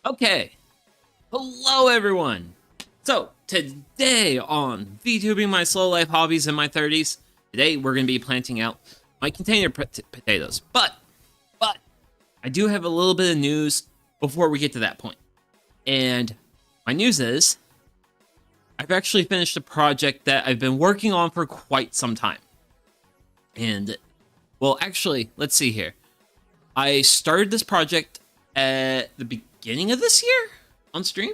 Okay, hello everyone. So today on VTubing my slow life hobbies in my 30s, today we're going to be planting out my container potatoes. But I do have a little bit of news before we get to that point. And my news is I've actually finished a project that I've been working on for quite some time. And well, actually, let's see here. I started this project at the beginning of this year on stream.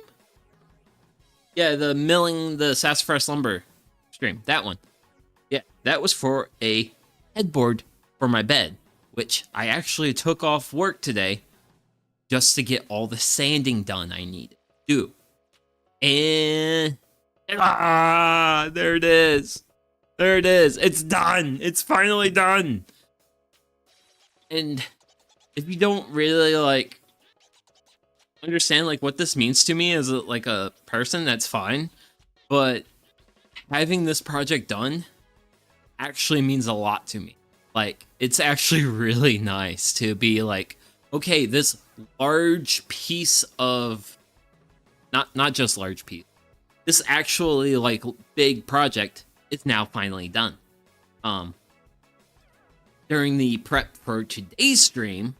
Yeah, the milling the sassafras lumber stream, that one. Yeah, that was for a headboard for my bed, which I actually took off work today just to get all the sanding done I needed to do. And there it is. There it is. It's done. It's finally done. And if you don't really understand what this means to me as a person, that's fine. But having this project done actually means a lot to me. It's actually really nice to be okay, this large piece of not just large piece. This actually big project is now finally done. During the prep for today's stream,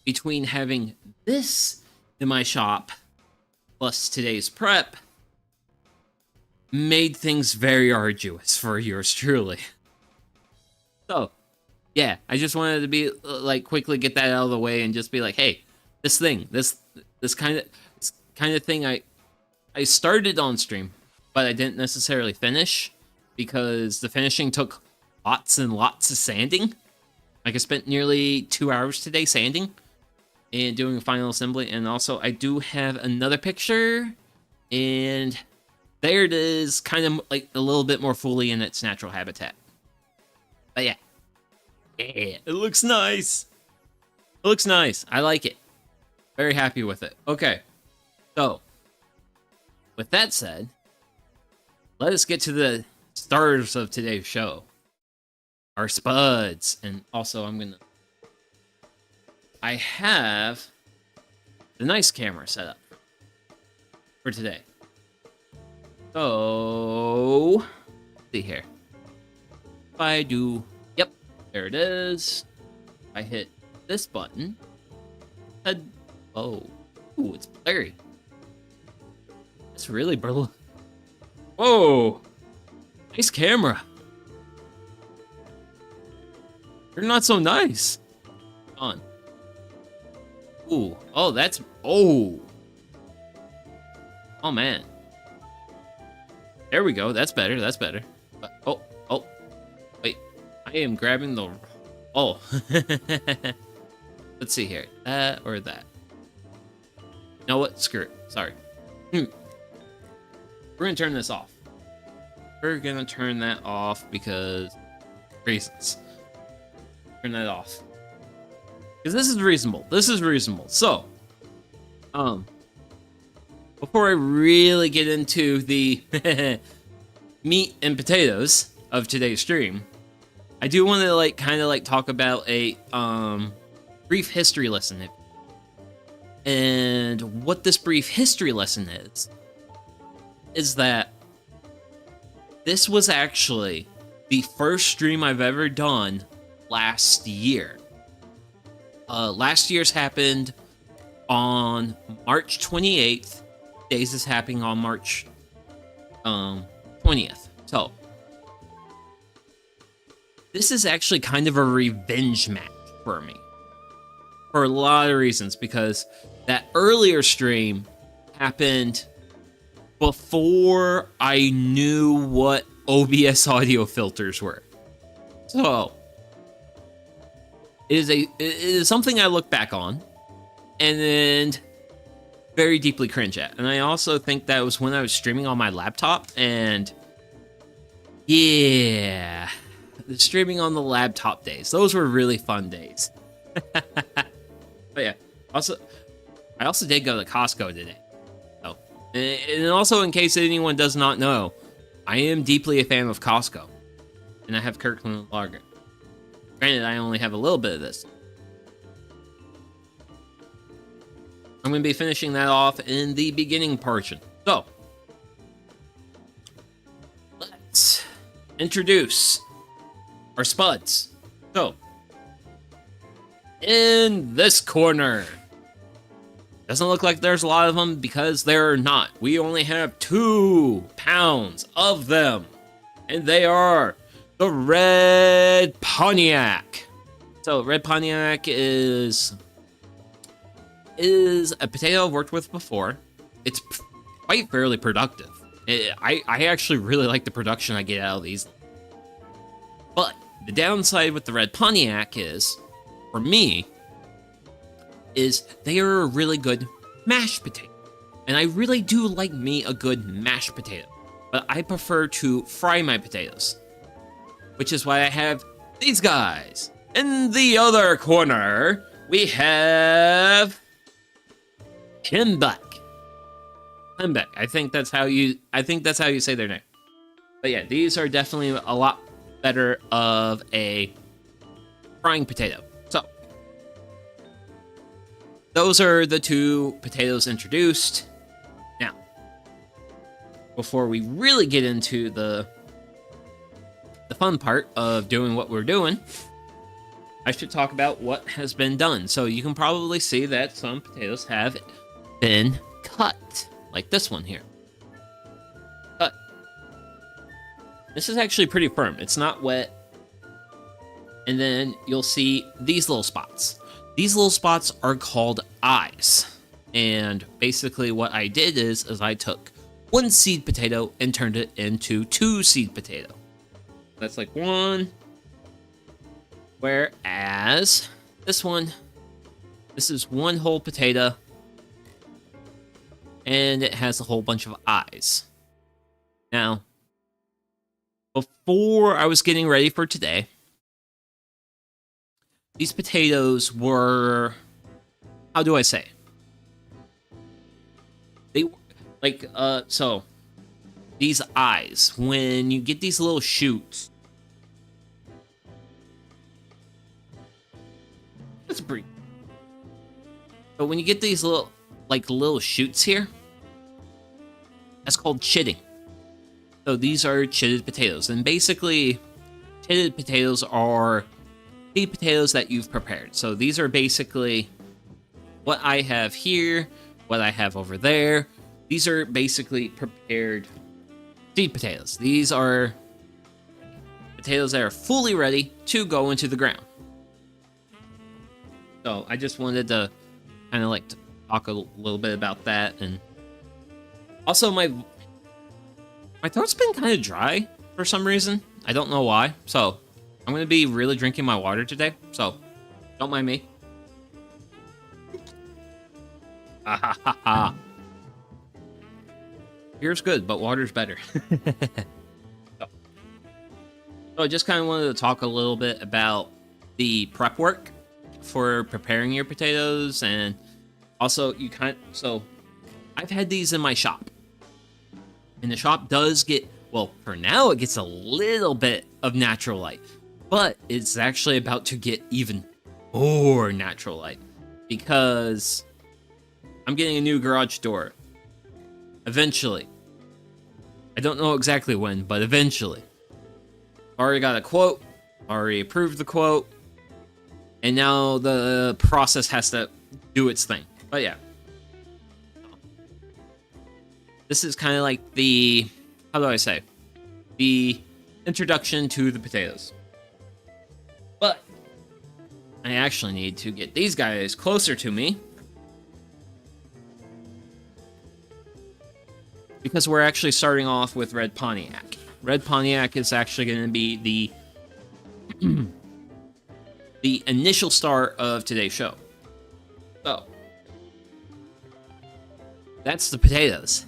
between having this in my shop plus today's prep, made things very arduous for yours truly. So, yeah, I just wanted to be quickly get that out of the way and just be hey, this kind of thing I started on stream, but I didn't necessarily finish because the finishing took lots and lots of sanding. I spent nearly 2 hours today sanding and doing a final assembly. And also, I do have another picture, and there it is, kind of a little bit more fully in its natural habitat. But yeah, it looks nice. It looks nice. I like it. Very happy with it. Okay, so with that said, let us get to the stars of today's show. Our spuds. And also I have the nice camera set up for today. So, let's see here. If I do, yep, there it is. If I hit this button, oh, ooh, it's blurry. It's really blurry. Whoa, nice camera. You're not so nice. On. Ooh. Oh, that's. Oh. Oh, man. There we go. That's better. That's better. Oh. Wait. I am grabbing the. Oh. Let's see here. That or that. You know what? Screw it. Sorry. We're going to turn this off. We're going to turn that off because reasons. Turn that off. Because this is reasonable. This is reasonable. So, before I really get into the meat and potatoes of today's stream, I do want to kind of talk about a brief history lesson. And what this brief history lesson is that this was actually the first stream I've ever done last year. Last year's happened on March 28th. Days is happening on March 20th. So this is actually kind of a revenge match for me for a lot of reasons, because that earlier stream happened before I knew what OBS audio filters were. So it is something I look back on and then very deeply cringe at. And I also think that was when I was streaming on my laptop, and yeah, the streaming on the laptop days, those were really fun days. But yeah, I also did go to Costco today. So, and also in case anyone does not know, I am deeply a fan of Costco, and I have Kirkland Lager. Granted, I only have a little bit of this. I'm going to be finishing that off in the beginning portion. So, let's introduce our spuds. So, in this corner, doesn't look like there's a lot of them because there are not. We only have 2 pounds of them, and they are the Red Pontiac. So, Red Pontiac is a potato I've worked with before. It's quite fairly productive. I actually really like the production I get out of these. But the downside with the Red Pontiac is, for me, is they are a really good mashed potato. And I really do like me a good mashed potato. But I prefer to fry my potatoes, which is why I have these guys. In the other corner, we have Himbeck. Himbeck. I think that's how you say their name. But yeah, these are definitely a lot better of a frying potato. So those are the 2 potatoes introduced. Now, before we really get into the fun part of doing what we're doing, I should talk about what has been done. So you can probably see that some potatoes have been cut, like this one here. But this is actually pretty firm. It's not wet. And then you'll see these little spots. These little spots are called eyes. And basically what I did is I took 1 seed potato and turned it into 2 seed potato. That's like 1. Whereas this is 1 whole potato, and it has a whole bunch of eyes. Now, before I was getting ready for today, these potatoes were, how do I say? They were like, so these eyes, when you get these little shoots, let's breathe. But when you get these little shoots here, that's called chitting. So these are chitted potatoes, and basically, chitted potatoes are seed potatoes that you've prepared. So these are basically what I have here, what I have over there. These are basically prepared seed potatoes. These are potatoes that are fully ready to go into the ground. So I just wanted to kind of like to talk a little bit about that. And also my throat's been kind of dry for some reason. I don't know why. So I'm going to be really drinking my water today. So don't mind me. Ah, ha, ha, ha. Beer's good, but water's better. So I just kind of wanted to talk a little bit about the prep work for preparing your potatoes, and also so I've had these in my shop, and the shop does get, well, for now it gets a little bit of natural light, but it's actually about to get even more natural light because I'm getting a new garage door eventually. I don't know exactly when, but eventually. Already got a quote, already approved the quote, and now the process has to do its thing. But yeah. This is kind of like the, how do I say? The introduction to the potatoes. But I actually need to get these guys closer to me, because we're actually starting off with Red Pontiac. Red Pontiac is actually going to be the initial start of today's show. So, that's the potatoes.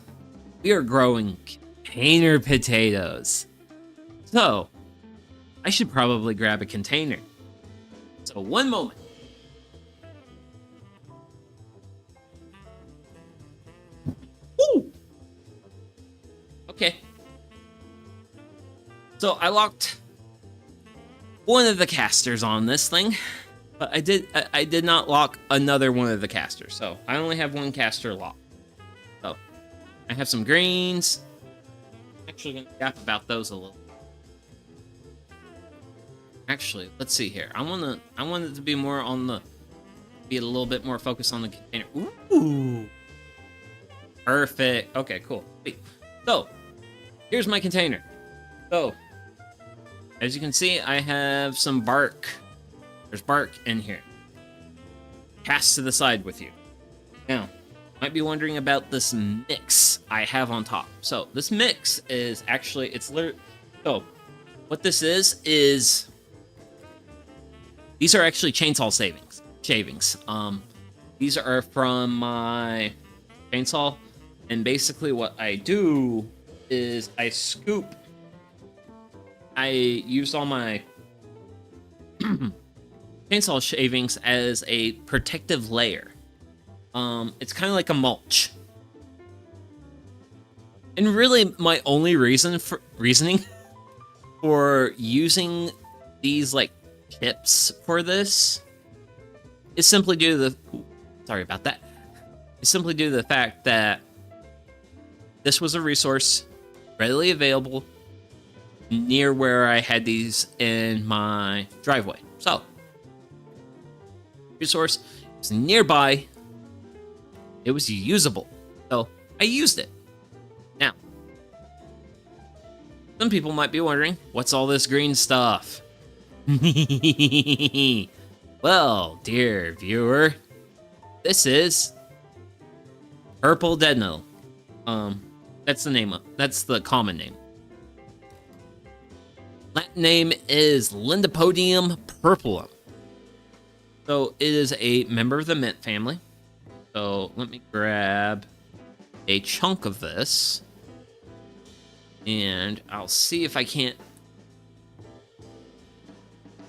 We are growing container potatoes. So, I should probably grab a container. So, one moment. Woo! Okay. So I locked one of the casters on this thing, But I did not lock another one of the casters, so I only have one caster locked. So I have some greens. I'm actually gonna yap about those a little. Actually, let's see here. I want it to be more on the, be a little bit more focused on the container. Ooh, perfect. Okay, cool. Wait. So here's my container. So as you can see, I have some bark. There's bark in here. Cast to the side with you. Now, might be wondering about this mix I have on top. So this mix is actually, it's literally, so what this is these are actually chainsaw shavings. These are from my chainsaw, and basically what I do is I used all my chainsaw shavings as a protective layer. It's kind of like a mulch. And really, my only reasoning for using these like chips for this is simply due to the sorry about that. It's simply due to the fact that this was a resource readily available near where I had these in my driveway. So, resource was nearby. It was usable. So, I used it. Now, some people might be wondering, what's all this green stuff? Well, dear viewer, this is purple dead nettle. That's the common name. Latin name is Lindipodium purpurum. So it is a member of the mint family. So let me grab a chunk of this, and I'll see if I can't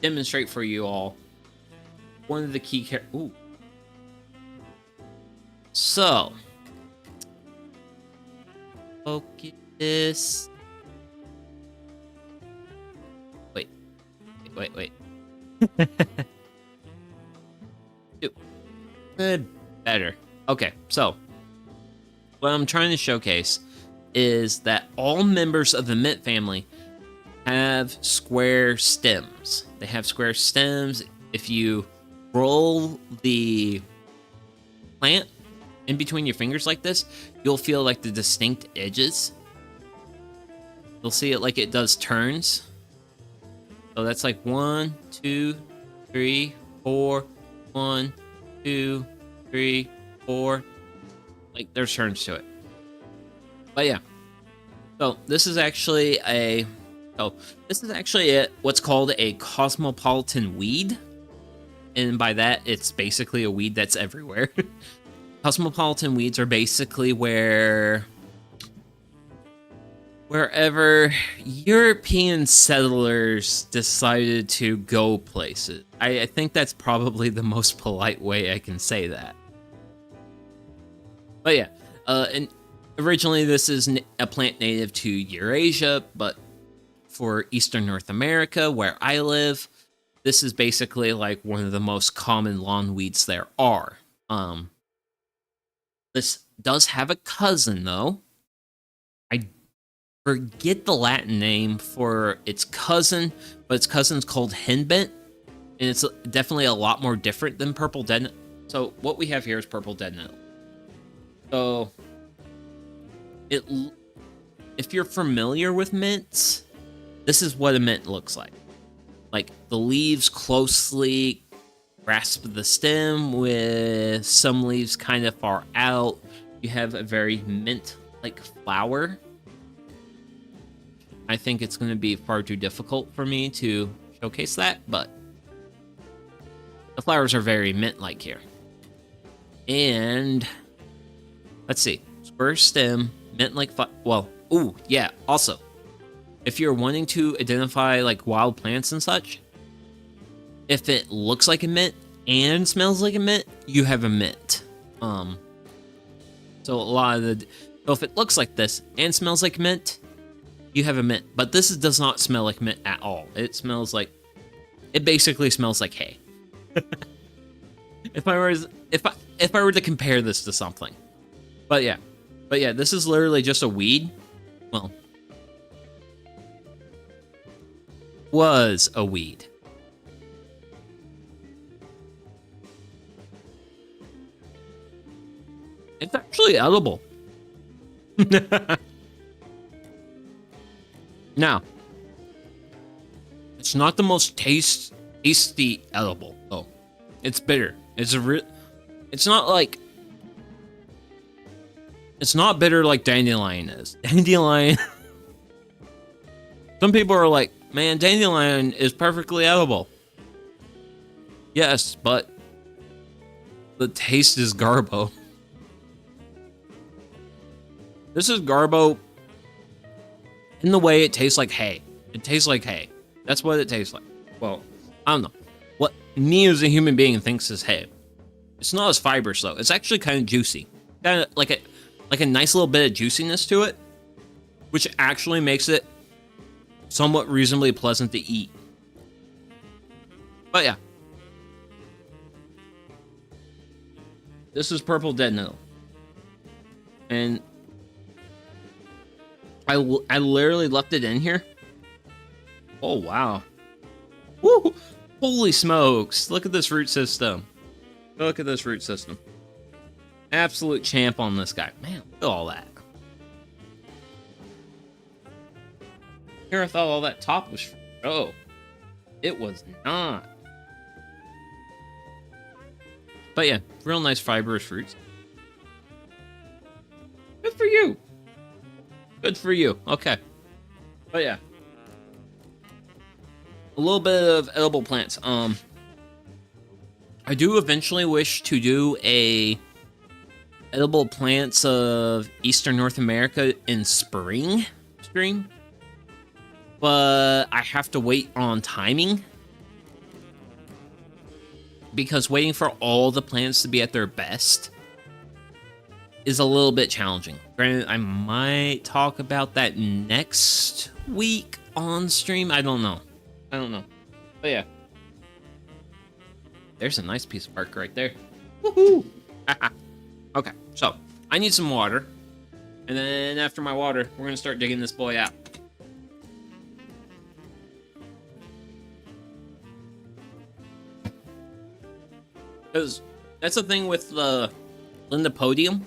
demonstrate for you all one of the key ooh. So focus. Wait. Good. Better. Okay, so what I'm trying to showcase is that all members of the mint family have square stems. They have square stems. If you roll the plant in between your fingers like this, you'll feel like the distinct edges. You'll see it like it does turns. So that's like 1, 2, 3, 4, 1, 2, 3, 4. Like there's turns to it. But yeah. So this is actually what's called a cosmopolitan weed. And by that, it's basically a weed that's everywhere. Cosmopolitan weeds are basically wherever European settlers decided to go places. I think that's probably the most polite way I can say that. But yeah, and originally this is a plant native to Eurasia, but for Eastern North America, where I live, this is basically like one of the most common lawn weeds there are. This does have a cousin, though. I forget the Latin name for its cousin, but its cousin's called henbent, and it's definitely a lot more different than purple dead nettle. So what we have here is purple dead nettle. So if you're familiar with mints, this is what a mint looks like. Like the leaves closely grasp the stem with some leaves kind of far out. You have a very mint-like flower. I think it's going to be far too difficult for me to showcase that, but the flowers are very mint-like here. And let's see, square stem, mint-like well, ooh, yeah, also, if you're wanting to identify like wild plants and such, if it looks like a mint and smells like a mint, you have a mint. So if it looks like this and smells like mint, you have a mint. But this does not smell like mint at all. It basically smells like hay. If I were to compare this to something. But yeah, this is literally just a weed. Well, was a weed. It's actually edible. Now, it's not the most tasty edible. Oh, it's bitter. It's not like. It's not bitter like dandelion is. Dandelion. Some people are like, man, dandelion is perfectly edible. Yes, but the taste is garbo. This is garbo in the way it tastes like hay. It tastes like hay. That's what it tastes like. Well, I don't know. What me as a human being thinks is hay. It's not as fibrous though. It's actually kind of juicy. Kind of like a nice little bit of juiciness to it, which actually makes it somewhat reasonably pleasant to eat. But yeah. This is purple dead nettle. And I literally left it in here. Oh, wow. Woo! Holy smokes. Look at this root system. Look at this root system. Absolute champ on this guy. Man, look at all that. Here I thought all that top was... Oh. It was not. But yeah, real nice fibrous fruits. Good for you. Good for you. Okay. But yeah. A little bit of edible plants. I do eventually wish to do a edible plants of Eastern North America in spring stream. But I have to wait on timing. Because waiting for all the plants to be at their best is a little bit challenging. Granted, I might talk about that next week on stream. I don't know. But yeah. There's a nice piece of art right there. Woohoo! Okay, so I need some water. And then after my water, we're gonna start digging this boy out. Because that's the thing with the Lindopodium.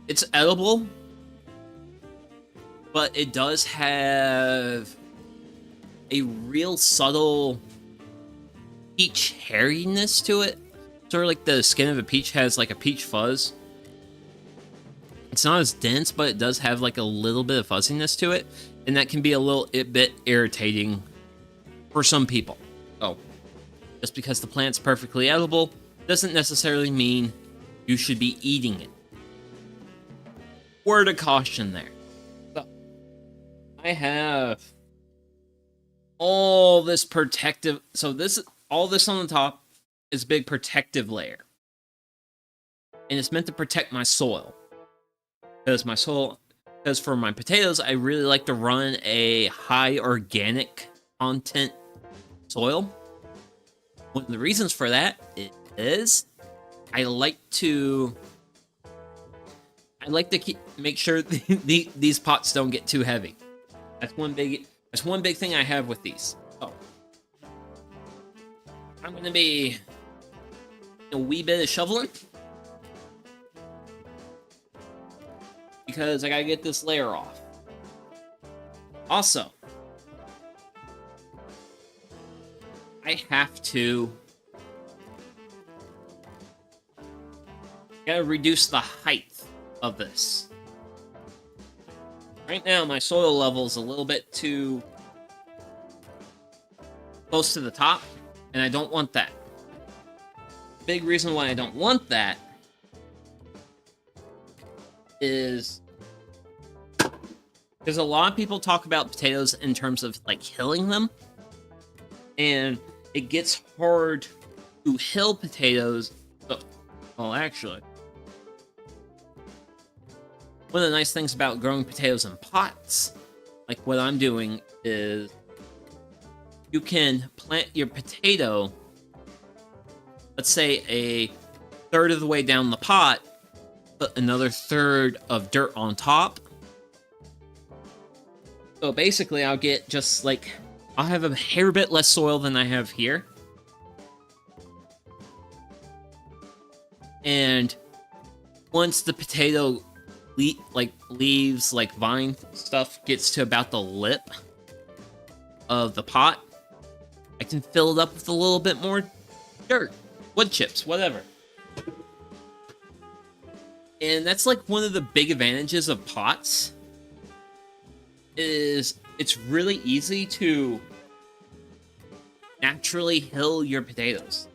It's edible, but it does have a real subtle peach hairiness to it. Sort of like the skin of a peach has like a peach fuzz. It's not as dense, but it does have like a little bit of fuzziness to it. And that can be a little bit irritating for some people. So, just because the plant's perfectly edible doesn't necessarily mean you should be eating it. Word of caution there. So, I have all this protective... So all this on the top is a big protective layer. And it's meant to protect my soil. Because for my potatoes, I really like to run a high organic content soil. One of the reasons for that is I like to make sure these pots don't get too heavy. That's one big thing I have with these. Oh, I'm gonna be a wee bit of shoveling because I gotta get this layer off. Also, I gotta reduce the height of this. Right now, my soil level is a little bit too close to the top, and I don't want that. Big reason why I don't want that is because a lot of people talk about potatoes in terms of like hilling them, and it gets hard to hill potatoes. Well, actually, one of the nice things about growing potatoes in pots, like what I'm doing, is you can plant your potato, let's say a third of the way down the pot, put another third of dirt on top. So basically, I'll get just like, I'll have a hair bit less soil than I have here. And once the potato leaves, like vine stuff, gets to about the lip of the pot, I can fill it up with a little bit more dirt, wood chips, whatever. And that's like one of the big advantages of pots, is it's really easy to naturally hill your potatoes.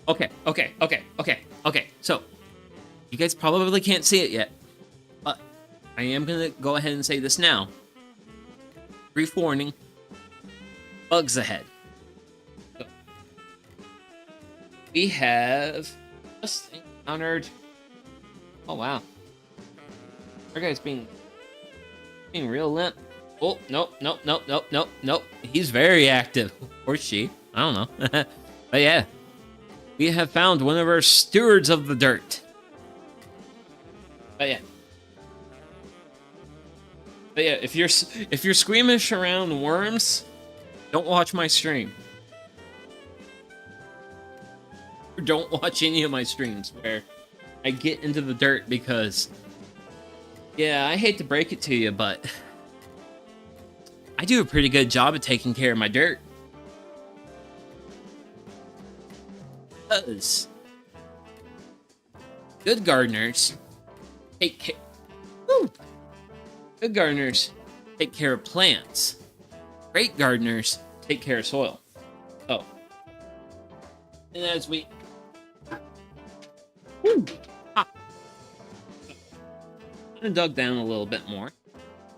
Okay. So, you guys probably can't see it yet, but I am gonna go ahead and say this now. Brief warning, bugs ahead. So, we have just encountered... Oh, wow. Our guy's being real limp. Oh, nope. He's very active. Or she. I don't know. But yeah. We have found one of our stewards of the dirt. But yeah, if you're squeamish around worms, don't watch my stream. Or don't watch any of my streams where I get into the dirt, because, yeah, I hate to break it to you, but I do a pretty good job of taking care of my dirt. Because good gardeners take care. Good gardeners take care of plants. Great gardeners take care of soil. Oh, and as we I dug down a little bit more,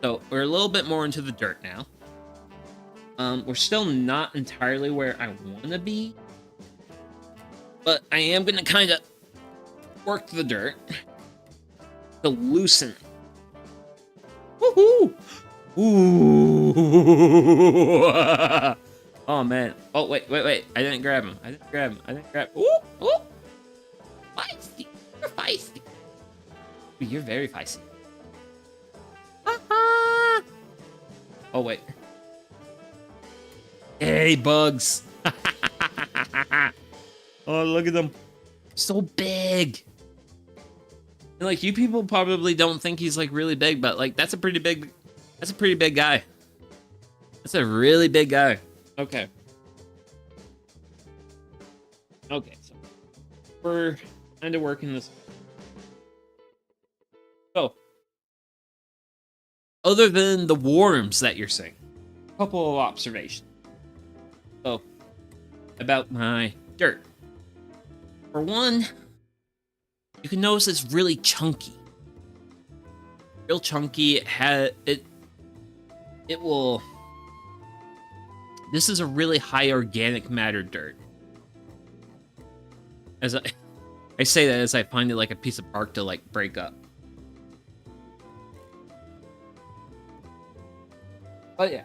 so we're a little bit more into the dirt now. We're still not entirely where I want to be, but I am going to kind of work the dirt to loosen it. Woohoo! Ooh! Oh, man. Oh, wait. I didn't grab him. Ooh! Feisty. You're feisty. Ooh, you're very feisty. Oh, wait. Hey, bugs. Oh, look at them. So big. And, like, you people probably don't think he's, like, really big, but, like, that's a pretty big guy. That's a really big guy. Okay. Okay, so we're kind of working this. So, other than the worms that you're seeing, a couple of observations. So, about my dirt. For one, you can notice it's really chunky. Real chunky. It will... This is a really high organic matter dirt. As I say that as I find it like a piece of bark to, like, break up. But yeah.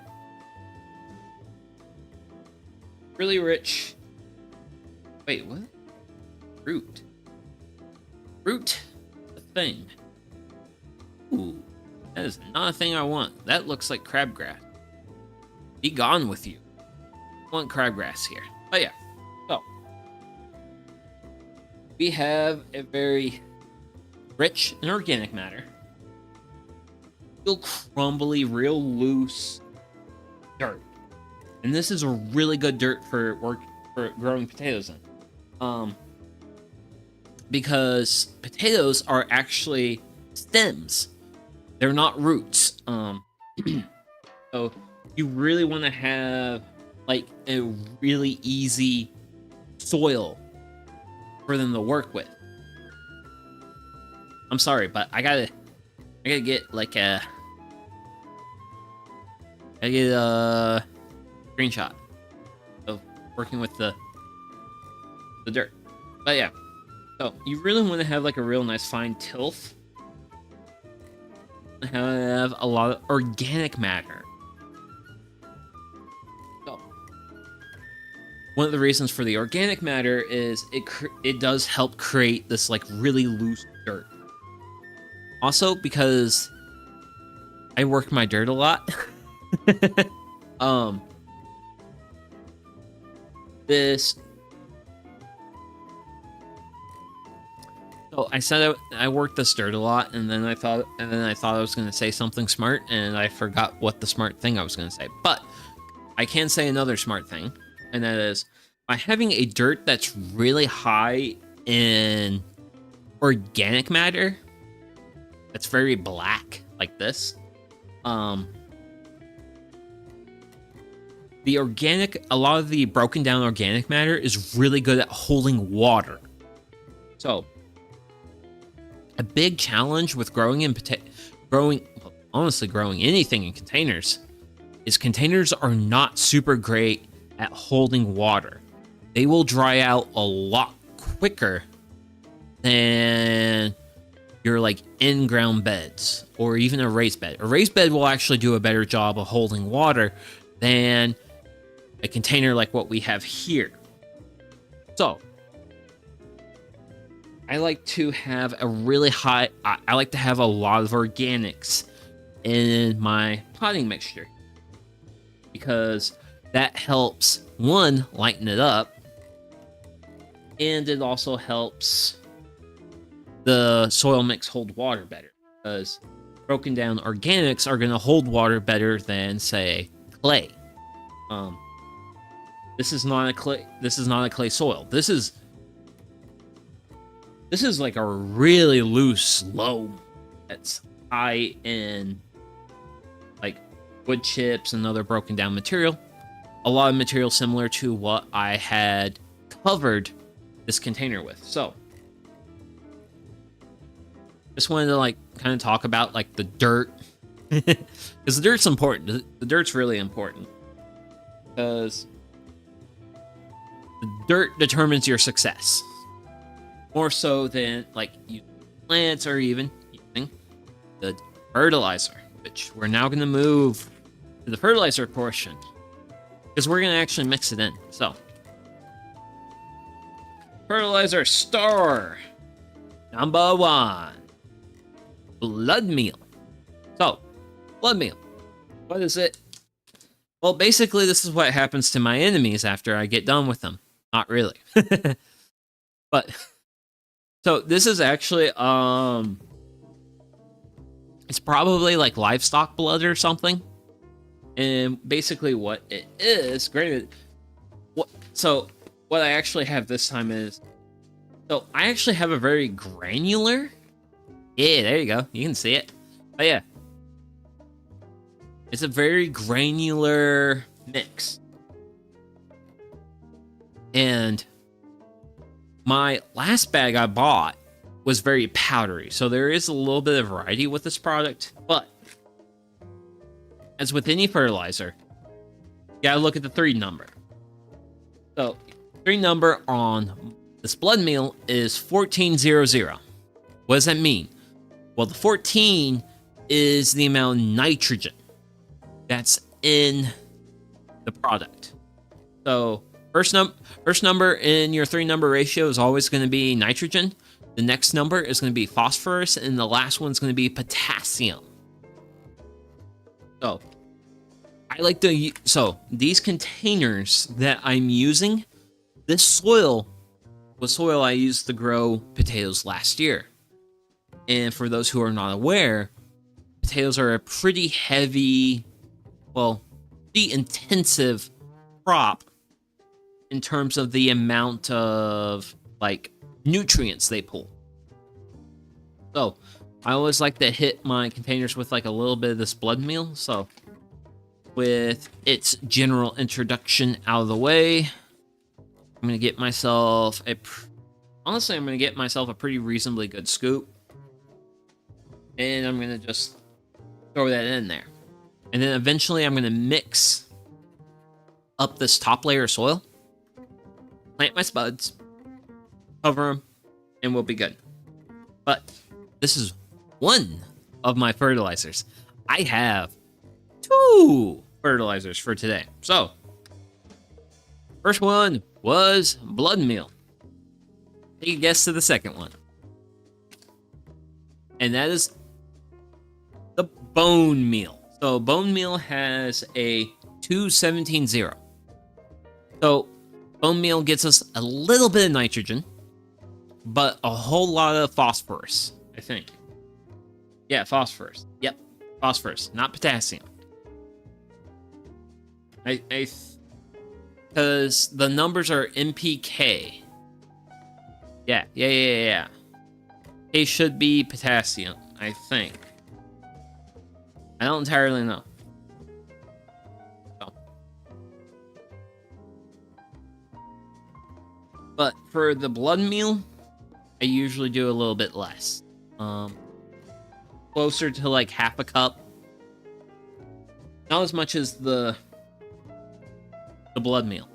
Really rich. Wait, what? Fruit. Fruit? A thing. Ooh. That is not a thing I want. That looks like crabgrass. Be gone with you. I want crabgrass here. But yeah. So. We have a very rich in organic matter. Real crumbly, real loose dirt. And this is a really good dirt for growing potatoes in. Because potatoes are actually stems. They're not roots. So you really want to have like a really easy soil for them to work with. I'm sorry, but I gotta get like a screenshot of working with the dirt. But yeah, so you really want to have like a real nice fine tilth have a lot of organic matter. So, one of the reasons for the organic matter is it does help create this like really loose dirt. Also, because I work my dirt a lot, this. So I said I worked this dirt a lot, and then I thought I was going to say something smart, and I forgot what the smart thing I was going to say. But I can say another smart thing, and that is by having a dirt that's really high in organic matter, that's very black, like this. A lot of the broken down organic matter is really good at holding water. So, a big challenge with growing anything in containers is containers are not super great at holding water. They will dry out a lot quicker than your like in-ground beds or even a raised bed. A raised bed will actually do a better job of holding water than a container like what we have here. So, I like to have a really high... I like to have a lot of organics in my potting mixture, because that helps, one, lighten it up, and it also helps the soil mix hold water better, because broken down organics are going to hold water better than, say, clay. This is not a clay soil. This is like a really loose loam that's high in like wood chips and other broken down material. A lot of material similar to what I had covered this container with. So, just wanted to like kind of talk about like the dirt, because the dirt's important. The dirt's really important, because the dirt determines your success. More so than like using plants or even using the fertilizer, which we're now going to move to the fertilizer portion, because we're going to actually mix it in. So, fertilizer star number 1, blood meal. So, blood meal, what is it? Well, basically, this is what happens to my enemies after I get done with them. Not really. But... so this is actually, it's probably like livestock blood or something. And basically what it is, granted, what I actually have this time is, so I actually have a very granular, yeah, there you go, you can see it. But yeah, it's a very granular mix. And my last bag I bought was very powdery, so there is a little bit of variety with this product, but as with any fertilizer, you gotta look at the 3 number. So, 3 number on this blood meal is 1400. What does that mean? Well, the 14 is the amount of nitrogen that's in the product. So, first number in your 3 number ratio is always going to be nitrogen. The next number is going to be phosphorus, and the last one's going to be potassium. So, these containers that I'm using, this soil was soil I used to grow potatoes last year. And for those who are not aware, potatoes are a pretty heavy, well, pretty intensive crop in terms of the amount of, like, nutrients they pull. So, I always like to hit my containers with, like, a little bit of this blood meal. So, with its general introduction out of the way, I'm going to get myself a pretty reasonably good scoop. And I'm going to just throw that in there. And then eventually I'm going to mix up this top layer of soil, plant my spuds, cover them, and we'll be good. But this is one of my fertilizers. I have 2 fertilizers for today. So, first one was blood meal. Take a guess to the second one. And that is the bone meal. So bone meal has a 217-0. So bone meal gets us a little bit of nitrogen, but a whole lot of phosphorus, I think. Yeah, phosphorus. Yep, phosphorus, not potassium. Because the numbers are NPK. Yeah. K should be potassium, I think. I don't entirely know. So. But for the blood meal, I usually do a little bit less. Closer to like half a cup. Not as much as the blood meal.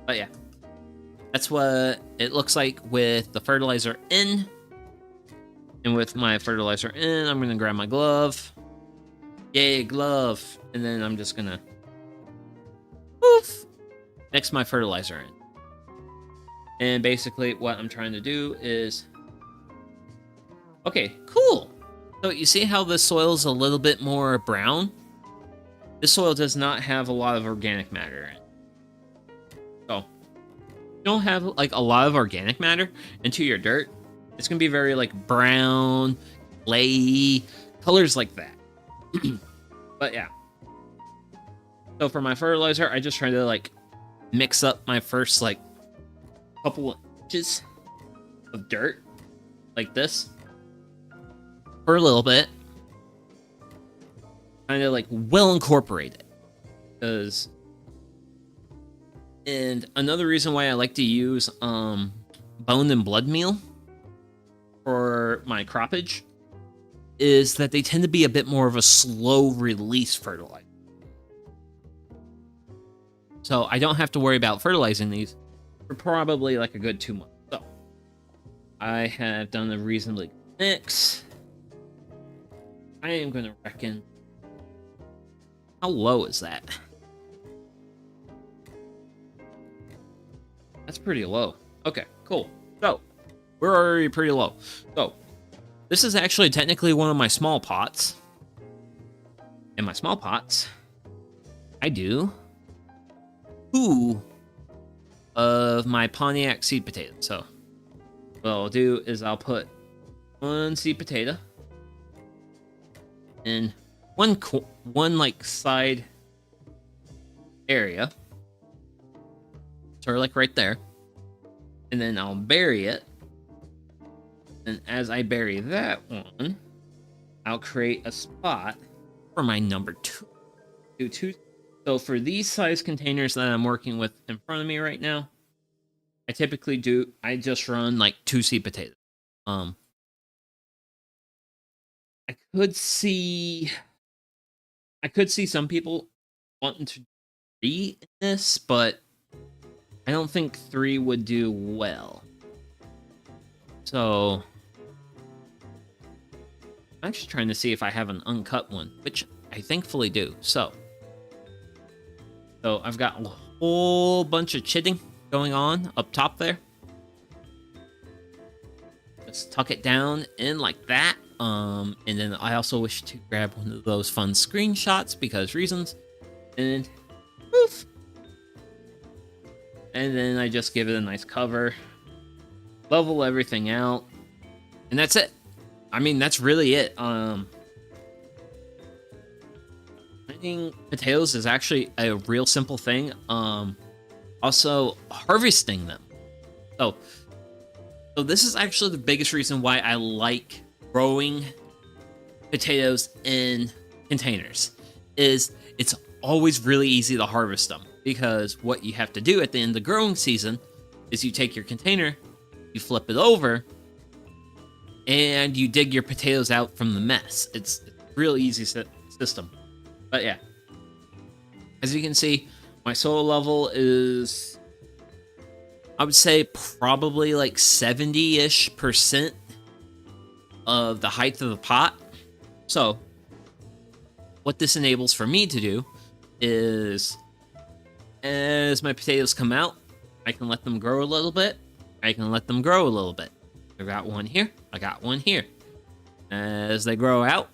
But yeah. That's what it looks like with the fertilizer in. And with my fertilizer in, I'm going to grab my glove. Yay, glove. And then I'm just going to poof, mix my fertilizer in. And basically what I'm trying to do is... Okay, cool. So you see how this soil is a little bit more brown? This soil does not have a lot of organic matter in it. So, you don't have like a lot of organic matter into your dirt. It's going to be very like brown, clay, colors like that. But yeah. So for my fertilizer, I just try to like mix up my first like couple of inches of dirt like this for a little bit. Kind of like well incorporate it. Because... And another reason why I like to use bone and blood meal for my croppage is that they tend to be a bit more of a slow release fertilizer. So I don't have to worry about fertilizing these for probably like a good 2 months. So I have done a reasonably good mix. I am going to reckon... How low is that? That's pretty low. Okay, cool. So, we're already pretty low. So, this is actually technically one of my small pots. In my small pots, I do 2 of my Pontiac seed potato. So, what I'll do is I'll put 1 seed potato in one like side area. Sort of like right there. And then I'll bury it. And as I bury that one, I'll create a spot for my number 2. So for these size containers that I'm working with in front of me right now, I just run like 2 seed potatoes. I could see some people wanting to 3 in this, but I don't think 3 would do well. So, I'm actually trying to see if I have an uncut one, which I thankfully do. So I've got a whole bunch of chitting going on up top there. Just tuck it down in like that. And then I also wish to grab one of those fun screenshots because reasons. And poof. And then I just give it a nice cover, level everything out, and that's it. I mean, that's really it. Planting potatoes is actually a real simple thing. Also, harvesting them. So this is actually the biggest reason why I like growing potatoes in containers. Is it's always really easy to harvest them. Because what you have to do at the end of the growing season is you take your container, you flip it over, and you dig your potatoes out from the mess. It's a real easy system. But yeah. As you can see, my soil level is, I would say, probably like 70-ish% of the height of the pot. So what this enables for me to do is, as my potatoes come out, I can let them grow a little bit. I can let them grow a little bit. I got one here. I got one here. As they grow out,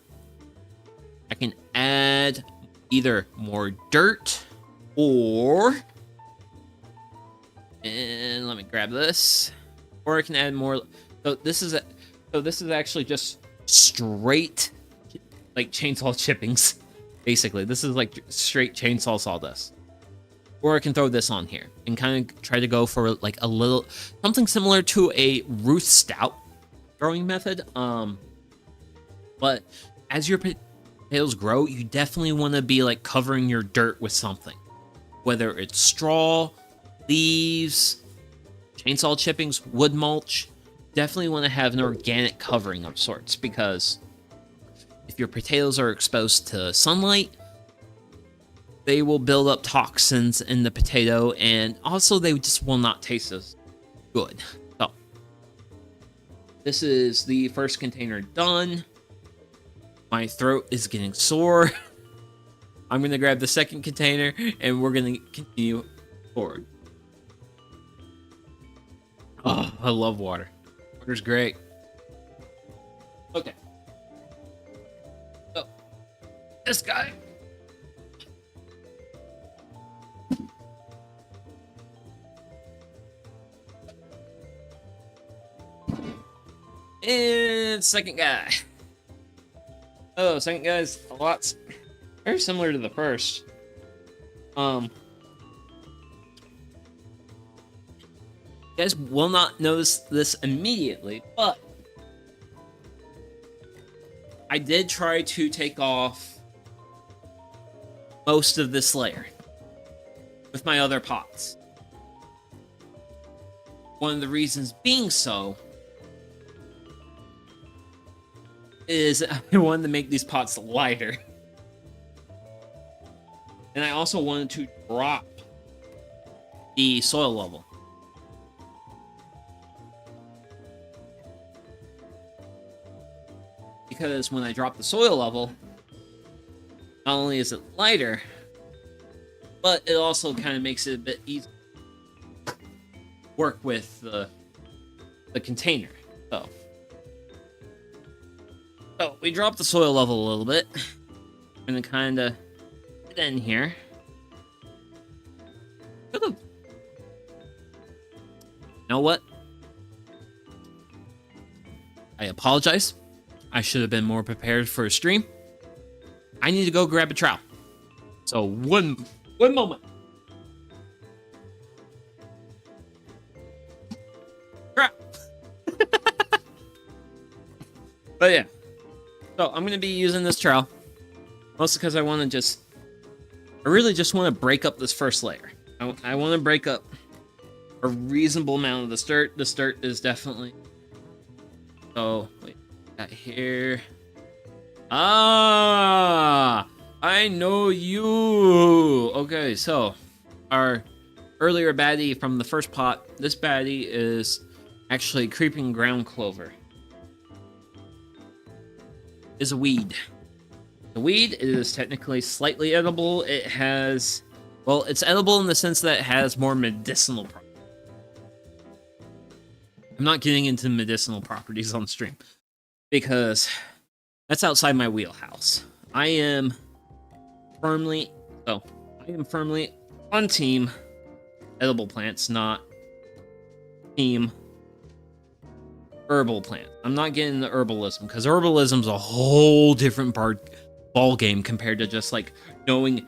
I can add either more dirt or, and let me grab this, or I can add more. So this is actually just straight like chainsaw chippings. Basically, this is like straight chainsaw sawdust. Or I can throw this on here and kind of try to go for like a little something similar to a Ruth Stout growing method. But as your potatoes grow, you definitely want to be like covering your dirt with something, whether it's straw, leaves, chainsaw chippings, wood mulch. Definitely want to have an organic covering of sorts, because if your potatoes are exposed to sunlight, they will build up toxins in the potato, and also they just will not taste as good. So this is the first container done. My throat is getting sore. I'm gonna grab the second container and we're gonna continue forward. Oh, I love water. Water's great. Okay. So this guy. And second guy. Oh, second guy's a lot very similar to the first. You guys will not notice this immediately, but I did try to take off most of this layer with my other pots. One of the reasons being so is I wanted to make these pots lighter. And I also wanted to drop the soil level. Because when I drop the soil level, not only is it lighter, but it also kind of makes it a bit easier to work with the container. So we dropped the soil level a little bit. I'm gonna kind of get in here. You know what? I apologize. I should have been more prepared for a stream. I need to go grab a trowel. So one moment. Crap. But yeah. So I'm going to be using this trowel, mostly because I really just want to break up this first layer. I want to break up a reasonable amount of this dirt. This dirt is definitely... So, wait, got here... Ah! I know you! Okay, so, our earlier baddie from the first pot, this baddie is actually creeping ground clover. Is a weed. The weed is technically slightly edible. It has, well, it's edible in the sense that it has more medicinal properties. I'm not getting into medicinal properties on stream because that's outside my wheelhouse. I am firmly on team edible plants, not team herbal plant. I'm not getting into herbalism because herbalism's a whole different ball game compared to just like knowing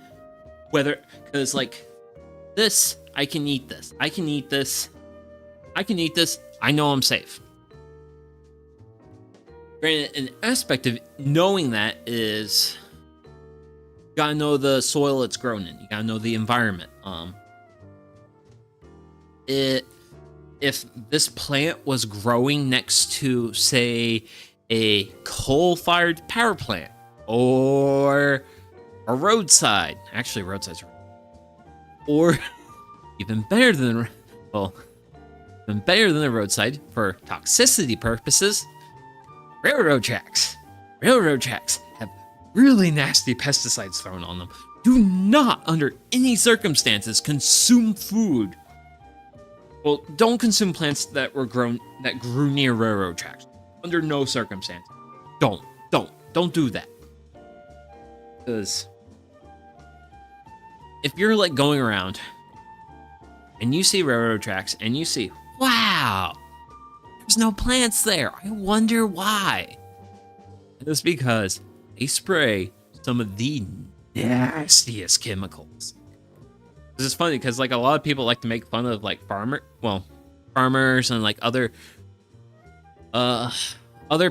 whether, because like this, I can eat this. I can eat this. I can eat this. I know I'm safe. Granted, an aspect of knowing that is you gotta know the soil it's grown in. You gotta know the environment. If this plant was growing next to, say, a coal-fired power plant or a roadside, actually roadsides, or even better than a roadside for toxicity purposes, railroad tracks. Railroad tracks really nasty pesticides thrown on them. Do not, under any circumstances, consume food. Well, don't consume plants that grew near railroad tracks. Under no circumstance. Don't do that. Because if you're like going around and you see railroad tracks and you see, wow, there's no plants there. I wonder why. It's because they spray some of the nastiest chemicals. This is funny because like a lot of people like to make fun of like farmers and like other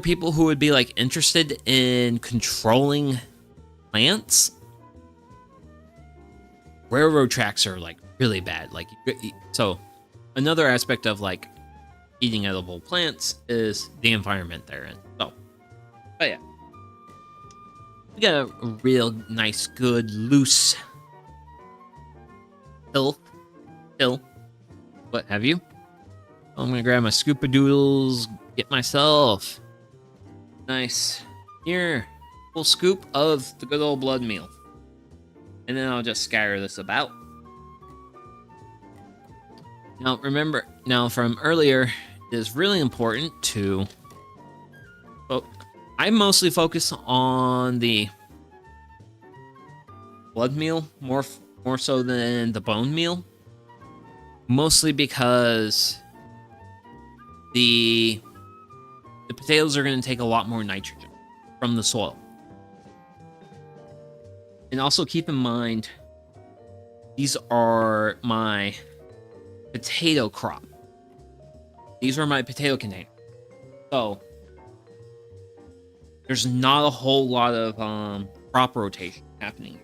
people who would be like interested in controlling plants. Railroad tracks are like really bad. Like, so another aspect of like eating edible plants is the environment they're in. So, but yeah, we got a real nice, good, loose hill, what have you. I'm gonna grab my scoopadoodles, get myself nice here full scoop of the good old blood meal, and then I'll just scatter this about. Now remember, from earlier, it is really important to, well, I mostly focus on the blood meal more so than the bone meal, mostly because the potatoes are going to take a lot more nitrogen from the soil. And also keep in mind, these are my potato crop. These are my potato containers. So there's not a whole lot of crop rotation happening.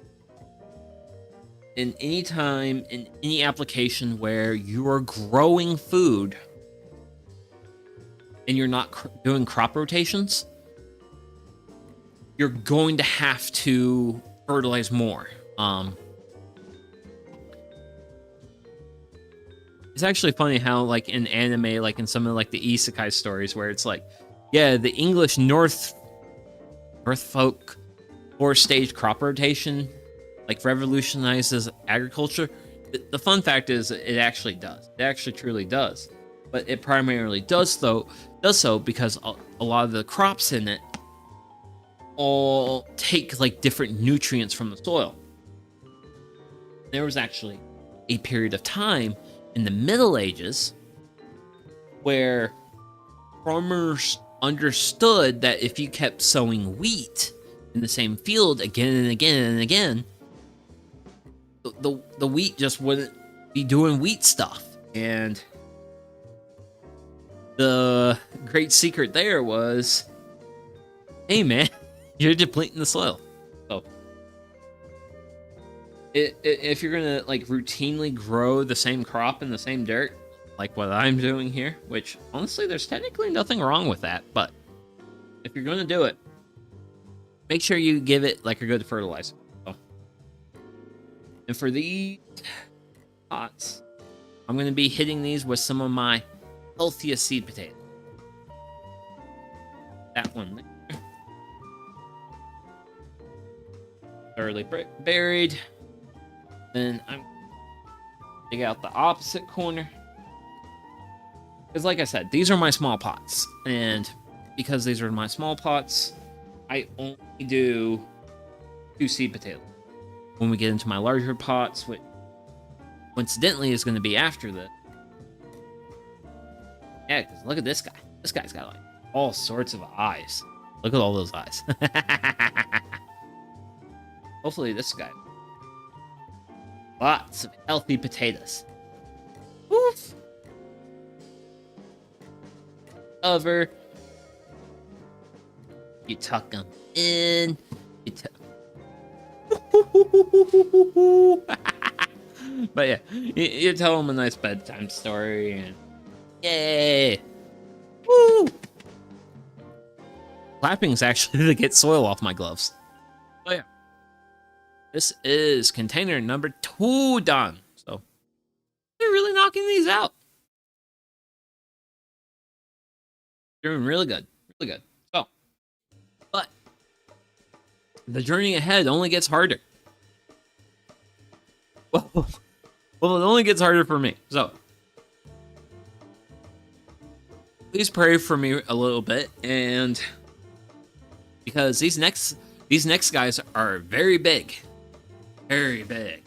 In any time, in any application where you are growing food and you're not doing crop rotations, you're going to have to fertilize more. It's actually funny how, like, in anime, like in some of like the isekai stories, where it's like, yeah, the English North folk 4-stage crop rotation like revolutionizes agriculture. The fun fact is it actually does. It actually truly does. But it primarily does so because a lot of the crops in it all take like different nutrients from the soil. There was actually a period of time in the Middle Ages where farmers understood that if you kept sowing wheat in the same field again and again and again, the wheat just wouldn't be doing wheat stuff. And the great secret there was, hey man, you're depleting the soil. So if you're gonna like routinely grow the same crop in the same dirt, like what I'm doing here, which honestly there's technically nothing wrong with that, but if you're gonna do it, make sure you give it like a good fertilizer. So, and for these pots, I'm gonna be hitting these with some of my healthiest seed potatoes. That one there. Thoroughly buried. Then I'm dig out the opposite corner. Because like I said, these are my small pots. And because these are my small pots, I only do 2 seed potatoes. When we get into my larger pots, which coincidentally is going to be after this. Yeah, because look at this guy. This guy's got like all sorts of eyes. Look at all those eyes. Hopefully this guy. Lots of healthy potatoes. Oof. Cover. You tuck them in. But yeah, you tell them a nice bedtime story and yay! Woo! Clapping is actually to get soil off my gloves. Oh yeah. This is container number 2 done. So they're really knocking these out. Doing really good. Really good. So, but the journey ahead only gets harder. Well, it only gets harder for me. So, please pray for me a little bit, and because these next guys are very big, very big.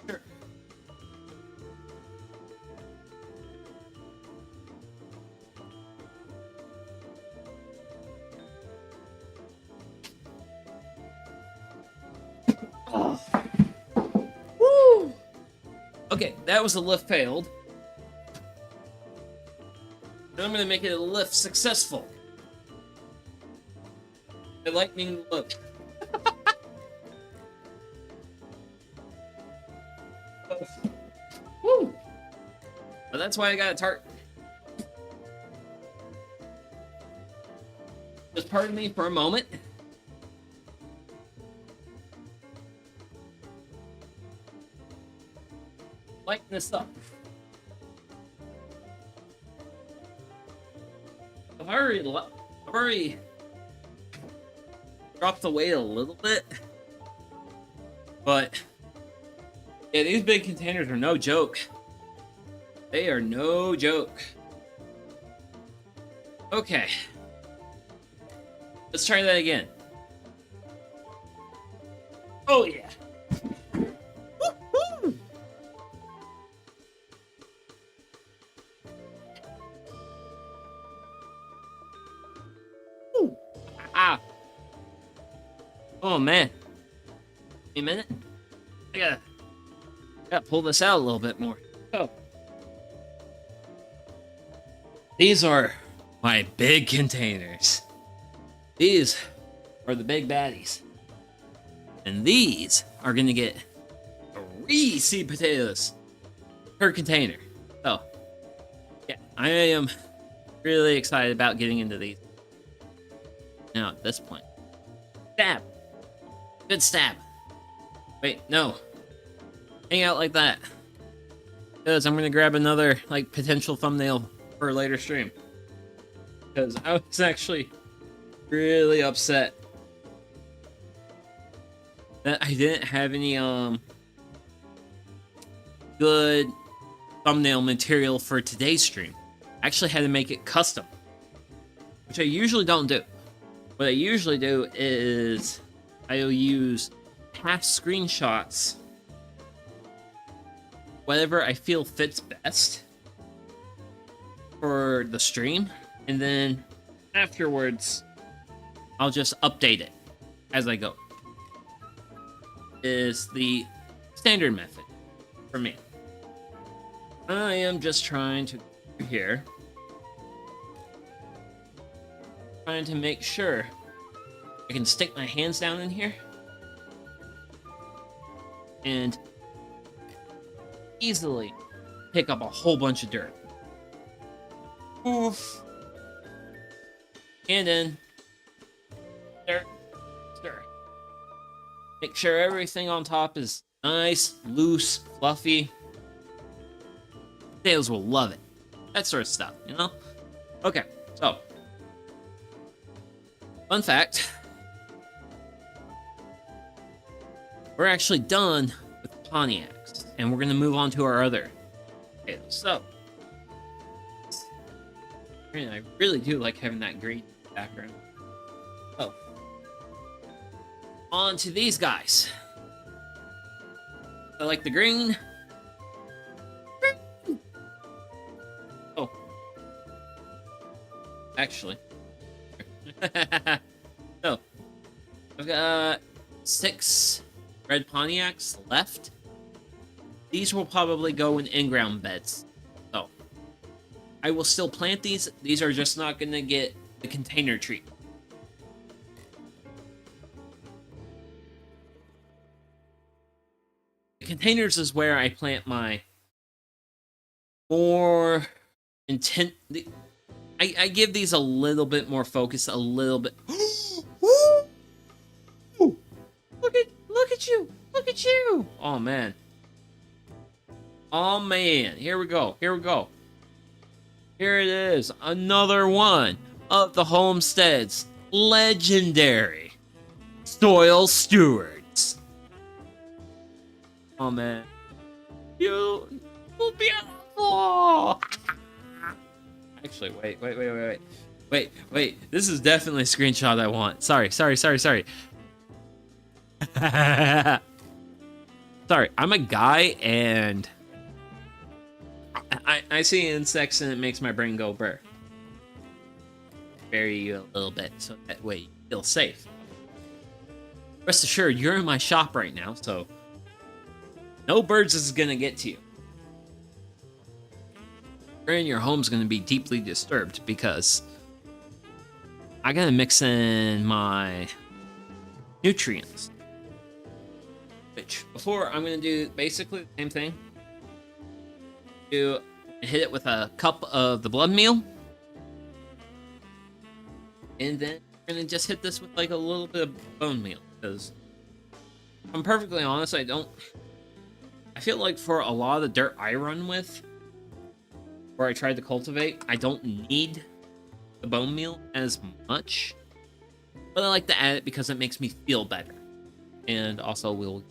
Sure. Oh. Woo! Okay, that was a lift failed. And I'm gonna make it a lift successful. The lightning lift. Woo! But that's why I got a tart. Just pardon me for a moment. Lighten this up. I've already dropped the weight a little bit, but yeah, these big containers are no joke. They are no joke. Okay, let's try that again. Oh yeah. Woo-hoo! Ah. Oh man. Wait a minute. I gotta pull this out a little bit more. Oh. These are my big containers. These are the big baddies. And these are gonna get 3 seed potatoes per container. So, yeah, I am really excited about getting into these. Now, at this point. Stab! Good stab. Wait, no. Hang out like that. Because I'm gonna grab another, like, potential thumbnail for a later stream. Because I was actually really upset that I didn't have any, good thumbnail material for today's stream. I actually had to make it custom. Which I usually don't do. What I usually do is I'll use past screenshots, whatever I feel fits best for the stream, and then afterwards I'll just update it as I go. Is the standard method for me. I am just trying to here. Trying to make sure I can stick my hands down in here and easily pick up a whole bunch of dirt. Oof. And then stir. Make sure everything on top is nice, loose, fluffy. Potatoes will love it. That sort of stuff, you know? Okay, so fun fact, we're actually done with Pontiacs, and we're going to move on to our other potatoes. So, I really do like having that green background. Oh, on to these guys. I like the green. Oh, actually. So, I've got 6 red Pontiacs left. These will probably go in in-ground beds. So, I will still plant these. These are just not going to get the container treatment. The containers is where I plant my more intent. I give these a little bit more focus, a little bit. Look at you! Oh man. Here we go. Here it is, another one of the homestead's legendary soil stewards. Oh man, you will be beautiful. Actually, wait. This is definitely a screenshot I want. Sorry. Sorry, I'm a guy and I see insects and it makes my brain go brr. Bury you a little bit so that way you feel safe. Rest assured, you're in my shop right now, so no birds is gonna get to you. And your home's gonna be deeply disturbed because I gotta mix in my nutrients. Which before I'm gonna do basically the same thing. Hit it with a cup of the blood meal. And then we're gonna just hit this with like a little bit of bone meal. Because if I'm perfectly honest, I feel like for a lot of the dirt I run with, where I tried to cultivate, I don't need the bone meal as much. But I like to add it because it makes me feel better. And also will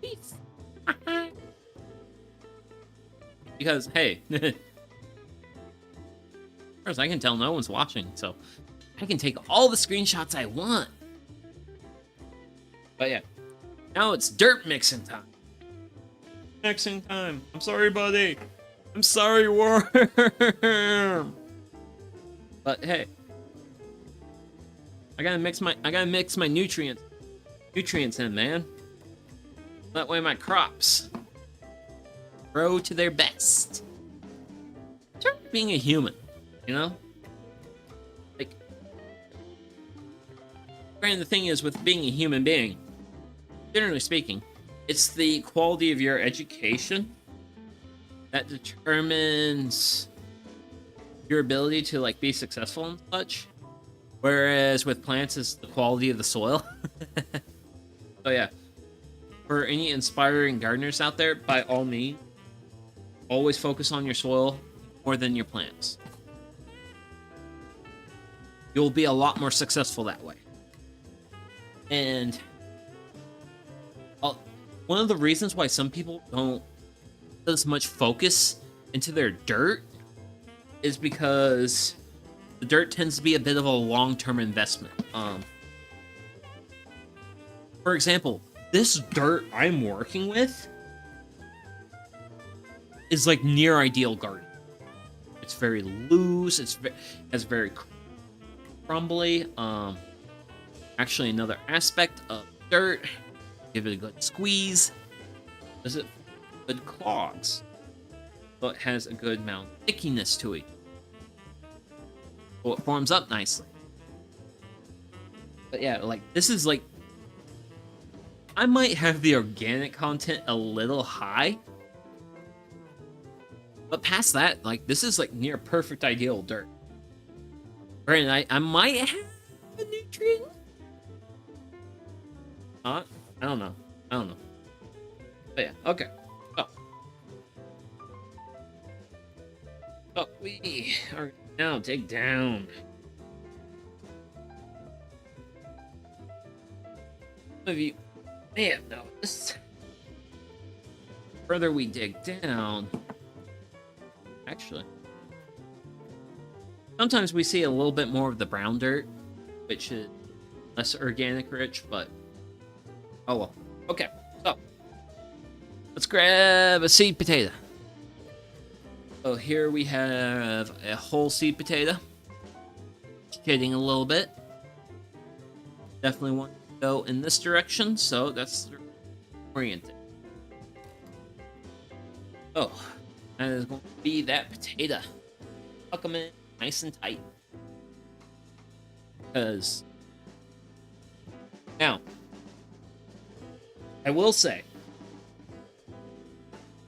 peace. Because, hey, as far as I can tell, no one's watching, so I can take all the screenshots I want. But yeah, now it's dirt mixing time. Mixing time. I'm sorry, buddy. I'm sorry, worm. But hey, I gotta mix my nutrients in, man. That way my crops grow to their best. In terms of being a human, you know? Like, granted, the thing is, with being a human being, generally speaking, it's the quality of your education that determines your ability to, like, be successful and such. Whereas with plants, it's the quality of the soil. So yeah, for any inspiring gardeners out there, by all means, always focus on your soil more than your plants. You'll be a lot more successful that way. And one of the reasons why some people don't put as much focus into their dirt is because the dirt tends to be a bit of a long-term investment. For example, this dirt I'm working with is like near ideal garden. It's very loose. It's very crumbly. Actually, another aspect of dirt. Give it a good squeeze. Does it good clogs? So it has a good amount of stickiness to it. So it forms up nicely. But yeah, like this is like I might have the organic content a little high. But past that, like, this is, like, near perfect ideal dirt. Granted, I might have a nutrient. Not? I don't know. But yeah, okay. Oh, we are now dig down. Some of you may have noticed. The further we dig down, actually, sometimes we see a little bit more of the brown dirt, which is less organic rich, but oh well. Okay, so let's grab a seed potato. So here we have a whole seed potato. Shading a little bit. Definitely want to go in this direction, so that's oriented. Oh, that is going to be that potato. Tuck them in nice and tight. Because now, I will say,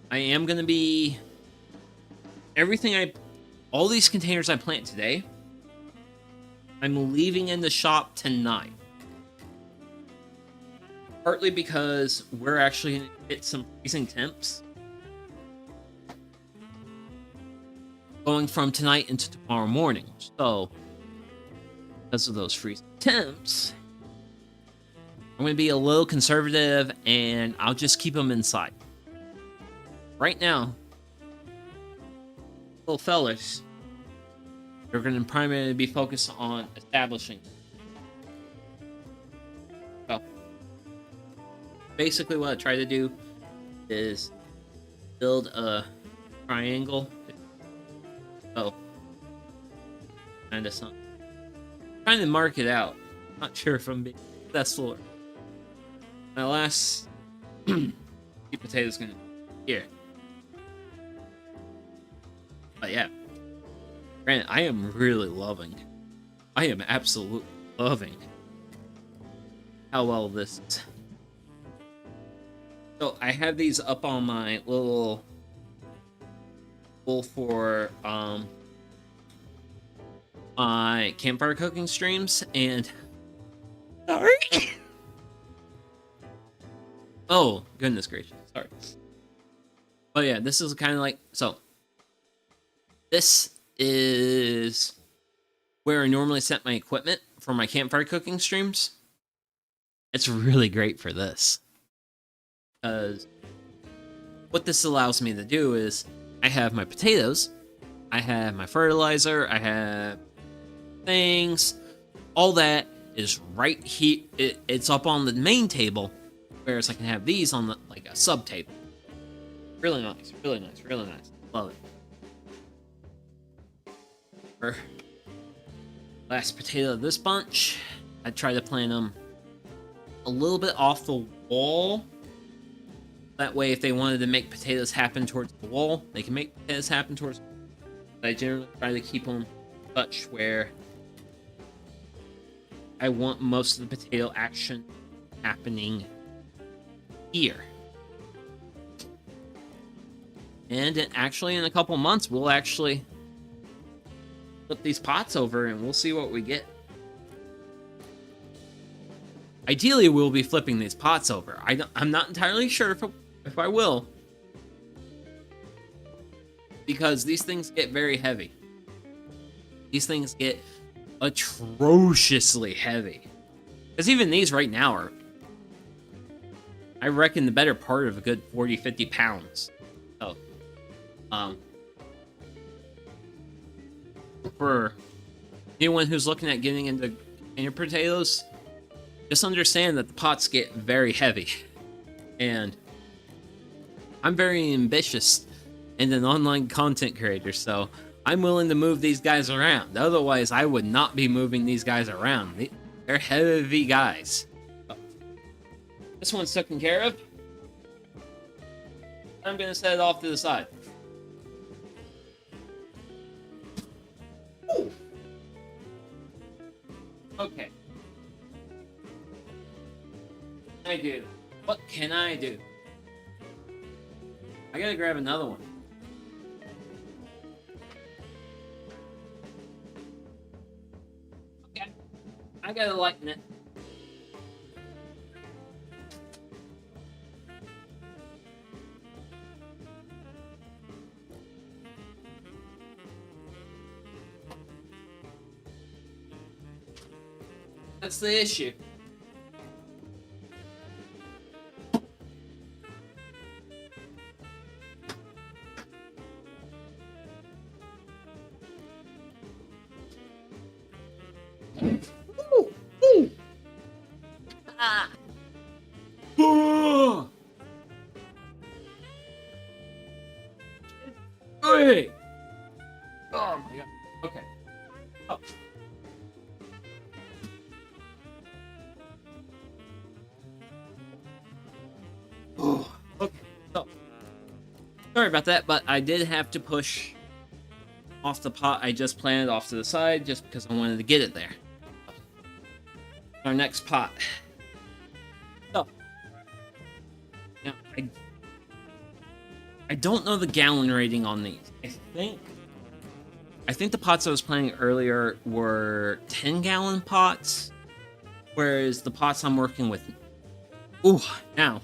I am going to be all these containers I plant today, I'm leaving in the shop tonight. Partly because we're actually going to hit some freezing temps. going from tonight into tomorrow morning. So, because of those freezing temps, I'm going to be a little conservative and I'll just keep them inside. Right now, little fellas, they're going to primarily be focused on establishing. So, basically what I try to do is build a triangle. Oh, kind of something. Trying to mark it out. Not sure if I'm being successful. My last sweet potato's gonna be here. But yeah, granted, I am really loving. I am absolutely loving how well this is. So I have these up on my little for my campfire cooking streams, and sorry. Oh goodness gracious, sorry. But yeah, this is kind of like, so this is where I normally set my equipment for my campfire cooking streams. It's really great for this, because what this allows me to do is I have my potatoes, I have my fertilizer, I have things, all that is right here. It's up on the main table, whereas I can have these on the, like a sub table. Really nice, really nice, really nice. Love it. For last potato of this bunch, I try to plant them a little bit off the wall. That way, if they wanted to make potatoes happen towards the wall, they can make potatoes happen towards the wall. But I generally try to keep them such where I want most of the potato action happening here. And actually, in a couple months, we'll actually flip these pots over and we'll see what we get. Ideally, we'll be flipping these pots over. I'm not entirely sure if I will, because these things get very heavy. These things get atrociously heavy. Because even these right now are, I reckon, the better part of a good 40-50 pounds. So, for anyone who's looking at getting into container potatoes, just understand that the pots get very heavy. And I'm very ambitious and an online content creator, so I'm willing to move these guys around. Otherwise, I would not be moving these guys around. They're heavy guys. Oh. This one's taken care of. I'm going to set it off to the side. Ooh. Okay. What can I do? I gotta grab another one. Okay. I gotta lighten it. That's the issue. Hey! Oh my god. Okay. Oh. Oh. Okay. So, sorry about that, but I did have to push off the pot I just planted off to the side just because I wanted to get it there. Our next pot. So, now I don't know the gallon rating on these. I think the pots I was planting earlier were 10-gallon pots, whereas the pots I'm working with, now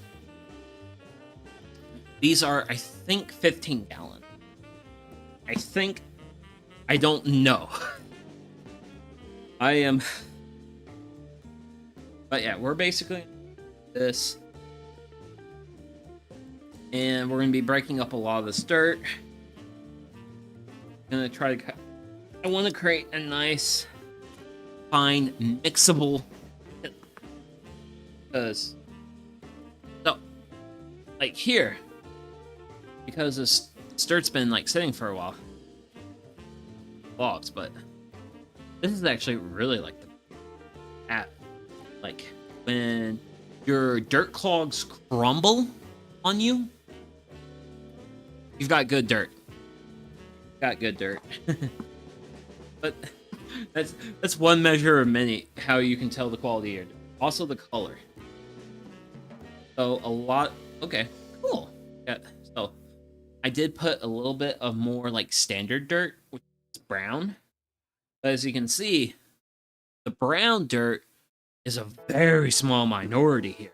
these are, I think, 15-gallon. I think I don't know. I am... But yeah, we're basically this. And we're going to be breaking up a lot of this dirt. I'm going to try to... I want to create a nice, fine, mixable... Because... So, like here, because this dirt's been like sitting for a while. Logs, but this is actually really like like when your dirt clogs crumble on you, you've got good dirt. Got good dirt. But that's one measure of many how you can tell the quality of your dirt. Also the color. So a lot. Okay, cool. Yeah. So I did put a little bit of more like standard dirt, which is brown. But as you can see, the brown dirt is a very small minority here.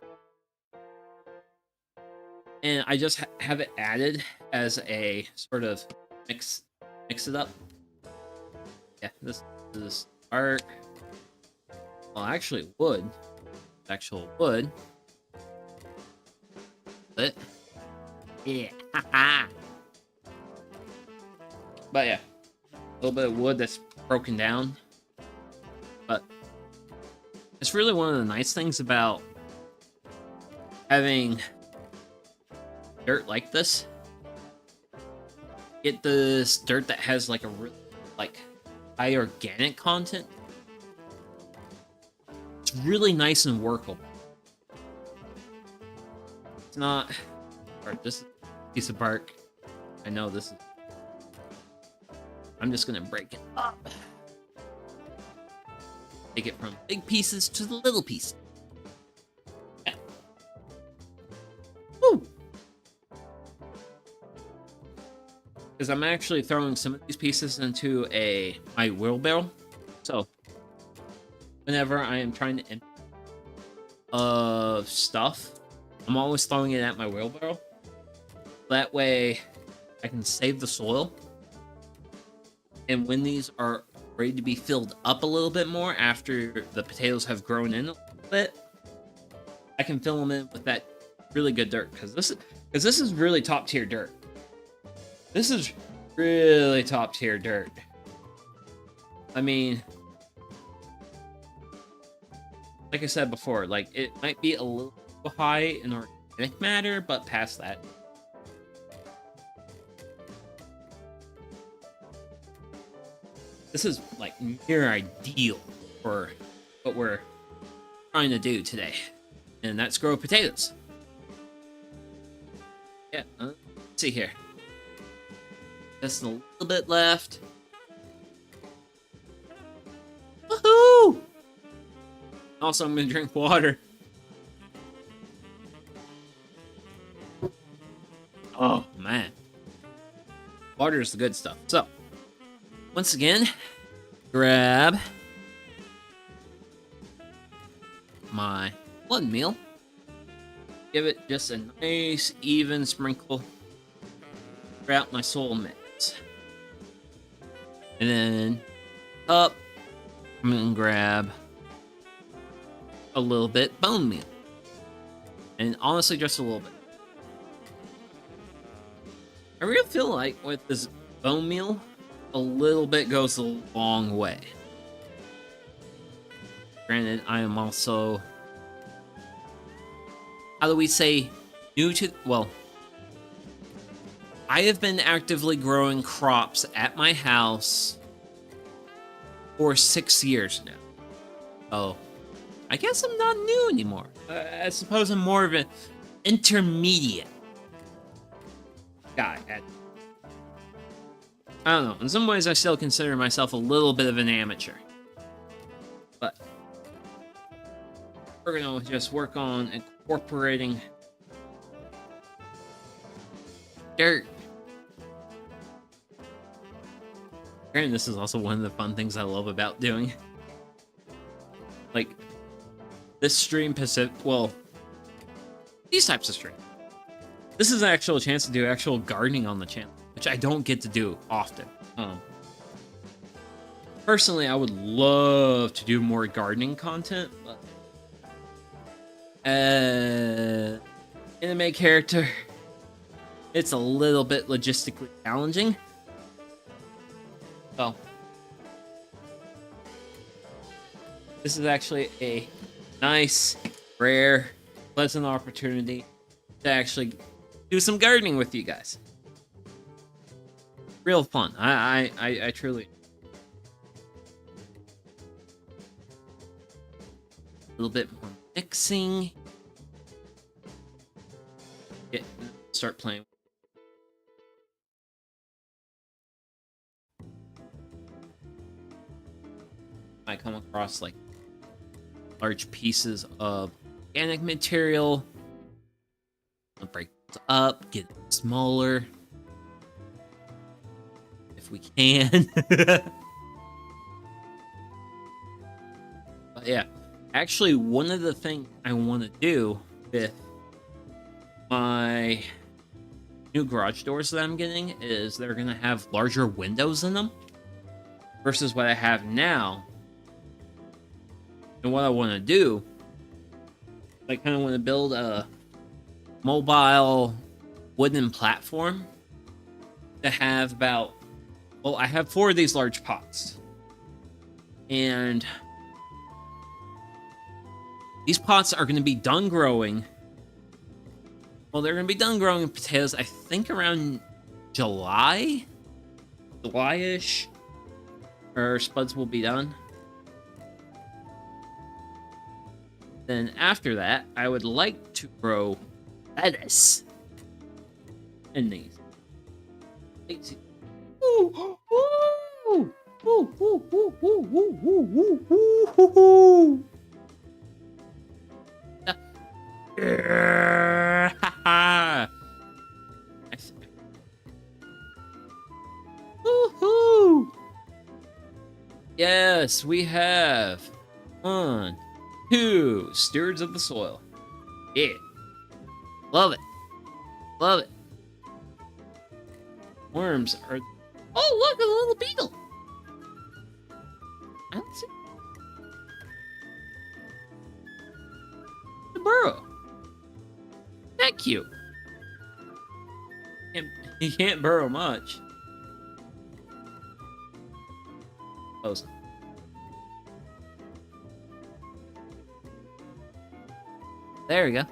And I just have it added as a sort of mix it up. Yeah, this is art. Well, actually wood. Actual wood. But yeah. But yeah. A little bit of wood that's broken down. But it's really one of the nice things about having dirt like this. Get this dirt that has like a really like high organic content. It's really nice and workable. It's not... Or this is a piece of bark. I know this is... I'm just gonna break it up. Take it from big pieces to the little piece. Yeah. Woo! Because I'm actually throwing some of these pieces into my wheelbarrow. So, whenever I am trying to empty stuff, I'm always throwing it at my wheelbarrow. That way, I can save the soil. And when these are ready to be filled up a little bit more after the potatoes have grown in a little bit, I can fill them in with that really good dirt. Because this is really top tier dirt. This is really top tier dirt. I mean, like I said before, like it might be a little high in organic matter, but past that. This is like near ideal for what we're trying to do today. And that's grow potatoes. Yeah, let's see here. Just a little bit left. Woohoo! Also, I'm gonna drink water. Oh, man. Water is the good stuff. So, once again, grab my blood meal. Give it just a nice, even sprinkle throughout my soil mix. And then up, I'm going to grab a little bit bone meal. And honestly, just a little bit. I really feel like with this bone meal, a little bit goes a long way. Granted, I am also, how do we say, new to, well, I have been actively growing crops at my house for 6 years now. Oh, I guess I'm not new anymore. I suppose I'm more of an intermediate guy. I don't know. In some ways, I still consider myself a little bit of an amateur. But we're going to just work on incorporating dirt. Granted, this is also one of the fun things I love about doing. Like, this stream well, these types of streams. This is an actual chance to do actual gardening on the channel, which I don't get to do often. Personally, I would love to do more gardening content, but anime character, it's a little bit logistically challenging. So this is actually a nice, rare, pleasant opportunity to actually do some gardening with you guys. Real fun. I truly. A little bit more mixing. Start playing. I come across like large pieces of organic material. I'll break it up, get it smaller if we can. But yeah, actually, one of the things I want to do with my new garage doors that I'm getting is they're gonna have larger windows in them versus what I have now. And what I want to do, I kind of want to build a mobile wooden platform to have about, well, I have 4 of these large pots. And these pots are going to be done growing. Well, they're going to be done growing potatoes, I think, around July-ish. Or spuds will be done. Then after that, I would like to grow lettuce in these. Ooh, ooh, ooh, ooh, ooh, ooh, ooh, ooh, ooh, ooh. Woohoo! Yes, we have 1, 2 stewards of the soil. Yeah. Love it. Love it. Worms are... Oh, look, a little beetle. I don't see... The burrow. That cute. He can't burrow much. Close. There we go.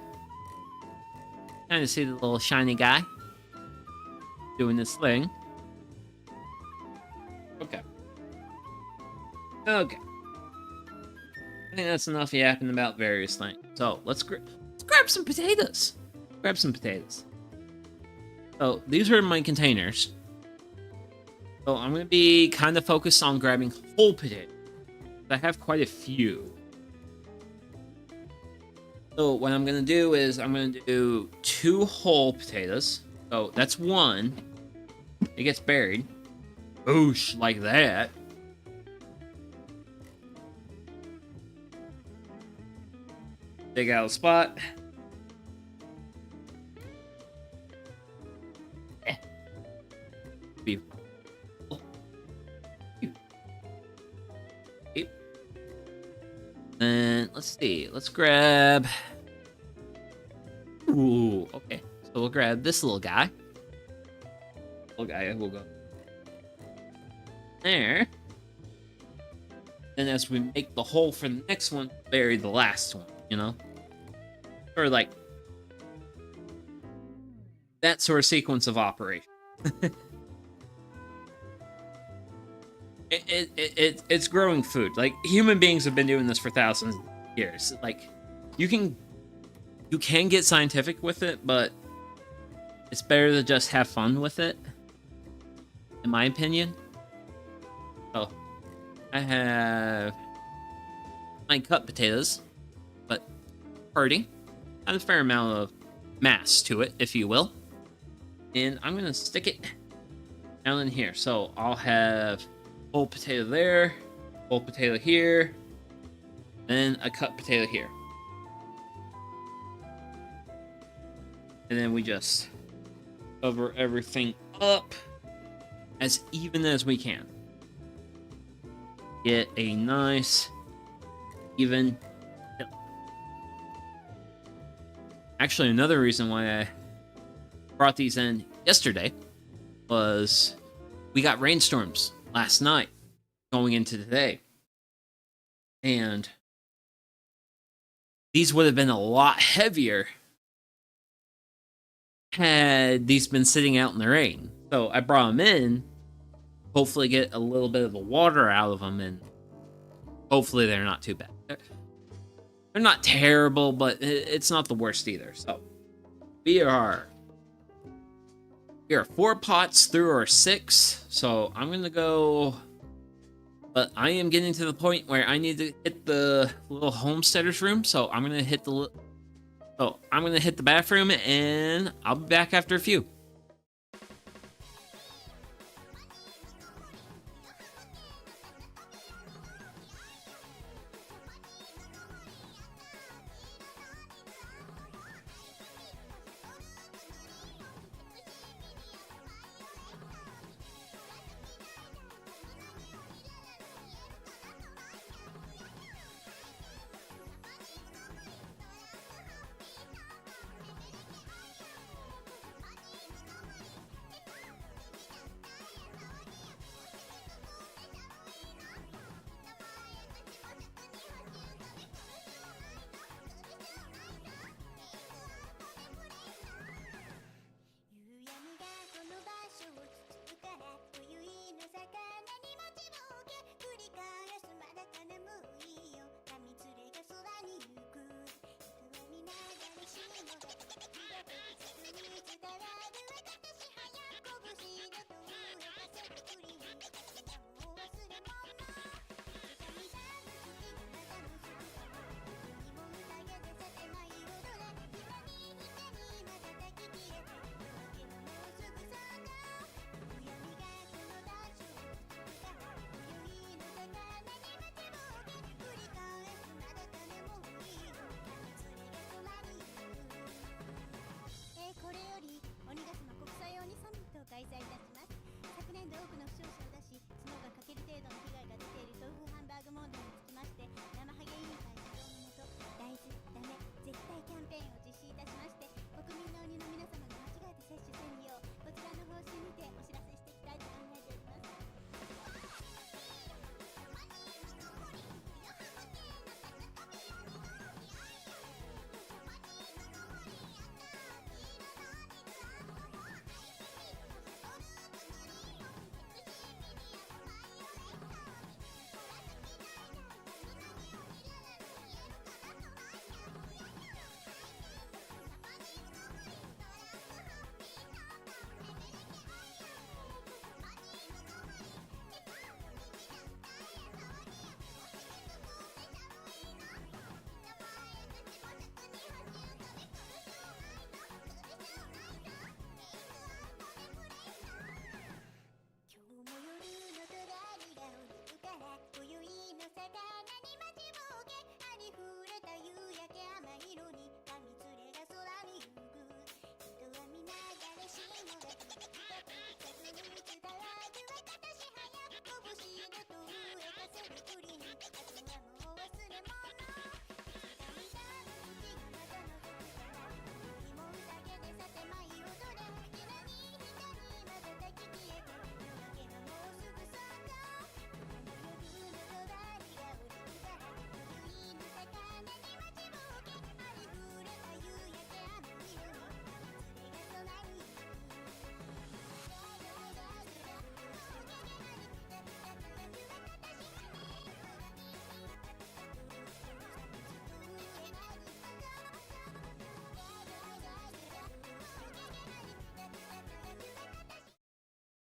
Kind of see the little shiny guy doing this thing. Okay. Okay. I think that's enough yapping about various things. So let's grab some potatoes. Grab some potatoes. So these are my containers. So I'm going to be kind of focused on grabbing whole potatoes. I have quite a few. So what I'm going to do is I'm going to do 2 whole potatoes. So that's 1. It gets buried. Boosh, like that. Dig out a spot. And let's see. Let's grab... Ooh, okay. So we'll grab this little guy. Little guy will go there. And as we make the hole for the next one, bury the last one, you know? Or like that sort of sequence of operation. It's growing food. Like, human beings have been doing this for thousands of years. Like, you can get scientific with it, but it's better to just have fun with it, in my opinion. So I have my cut potatoes, but hearty, and a fair amount of mass to it, if you will. And I'm gonna stick it down in here. So I'll have whole potato there, whole potato here, and a cut potato here. And then we just cover everything up as even as we can. get a nice, even. Actually, another reason why I brought these in yesterday was we got rainstorms last night going into today. And these would have been a lot heavier had these been sitting out in the rain. So I brought them in, hopefully get a little bit of the water out of them, and hopefully they're not too bad. They're not terrible, but it's not the worst either. So we are 4 pots through our 6. So I'm gonna go, but I am getting to the point where I need to hit the little homesteader's room. So I'm gonna hit the bathroom, and I'll be back after a few.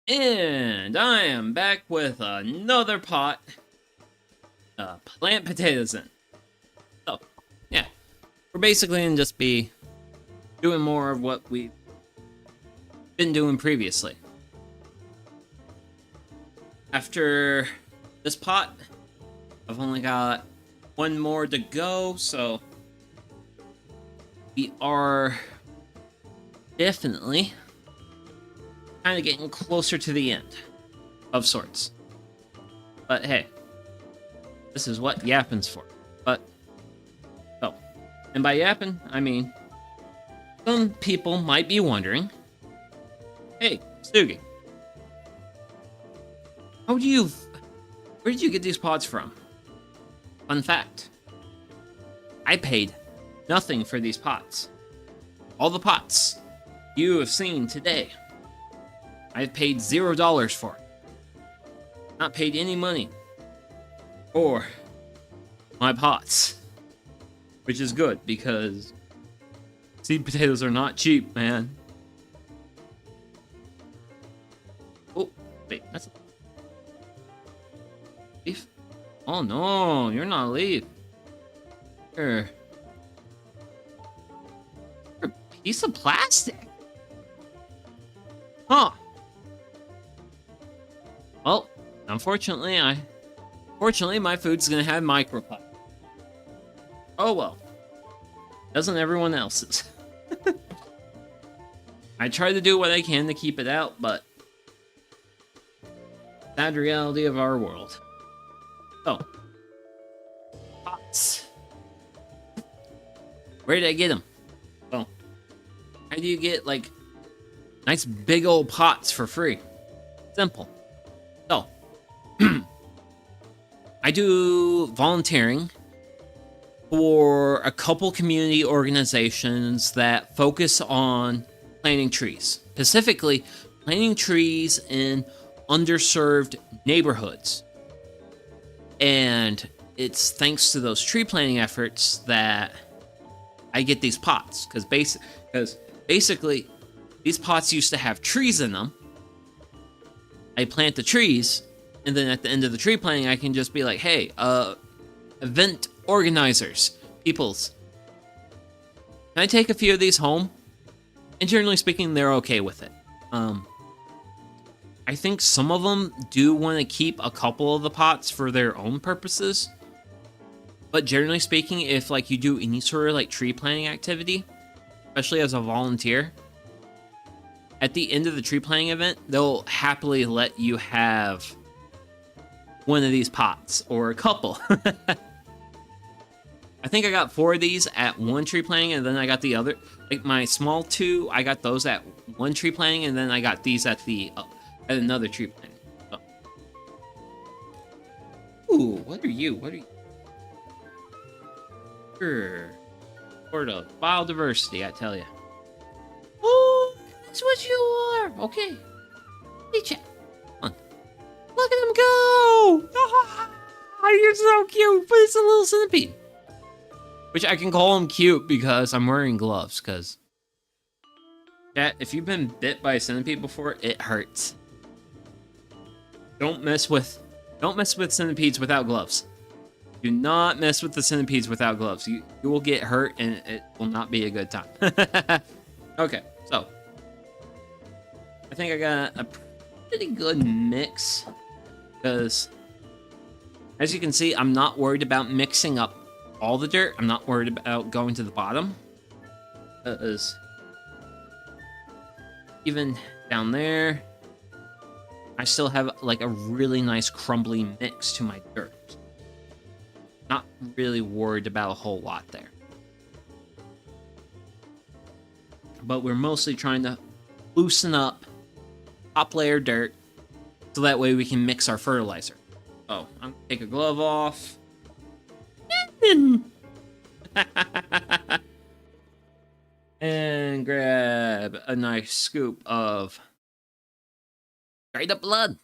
And I am back with another pot of plant potatoes in. So, yeah. We're basically going to just be doing more of what we've been doing previously. After this pot, I've only got one more to go, so we are definitely kind of getting closer to the end of sorts. But hey, This is what yapping's for. But, oh. And by yapping, I mean, some people might be wondering, hey, Stoogie, where did you get these pots from? Fun fact, I paid nothing for these pots. All the pots you have seen today, I've paid $0 for. Not paid any money for my pots, which is good because seed potatoes are not cheap, man. Oh, wait, that's a leaf. Oh no, you're not a leaf. You're a piece of plastic. Huh. Well, unfortunately, my food's gonna have microplastic. Oh well. Doesn't everyone else's? I try to do what I can to keep it out, but sad reality of our world. Oh. Pots. Where did I get them? Oh. How do you get, like, nice big old pots for free? Simple. So. I do volunteering for a couple community organizations that focus on planting trees. Specifically, planting trees in underserved neighborhoods. And it's thanks to those tree planting efforts that I get these pots. Because basically, these pots used to have trees in them. I plant the trees, and then at the end of the tree planting, I can just be like, hey, event organizers, peoples, can I take a few of these home? And generally speaking, they're okay with it. I think some of them do want to keep a couple of the pots for their own purposes. But generally speaking, if like you do any sort of like tree planting activity, especially as a volunteer, at the end of the tree planting event, they'll happily let you have one of these pots or a couple. I think I got 4 of these at one tree planting, and then I got the other, like my small 2, I got those at one tree planting, and then I got these at the at another tree planting. Oh. Ooh, what are you? Sure. Sort of biodiversity, I tell you. Oh, that's what you are. Okay. Hey, chat. Come on. Look at him go. Ah, you're so cute. But it's a little centipede. Which I can call him cute because I'm wearing gloves. Because, chat, if you've been bit by a centipede before, it hurts. Don't mess with centipedes without gloves. Do not mess with the centipedes without gloves. You will get hurt, and it will not be a good time. Okay, so I think I got a pretty good mix because, as you can see, I'm not worried about mixing up all the dirt. I'm not worried about going to the bottom because even down there, I still have like a really nice crumbly mix to my dirt. Not really worried about a whole lot there. But we're mostly trying to loosen up top layer dirt so that way we can mix our fertilizer. Oh, I'm gonna take a glove off. And grab a nice scoop of dried up blood.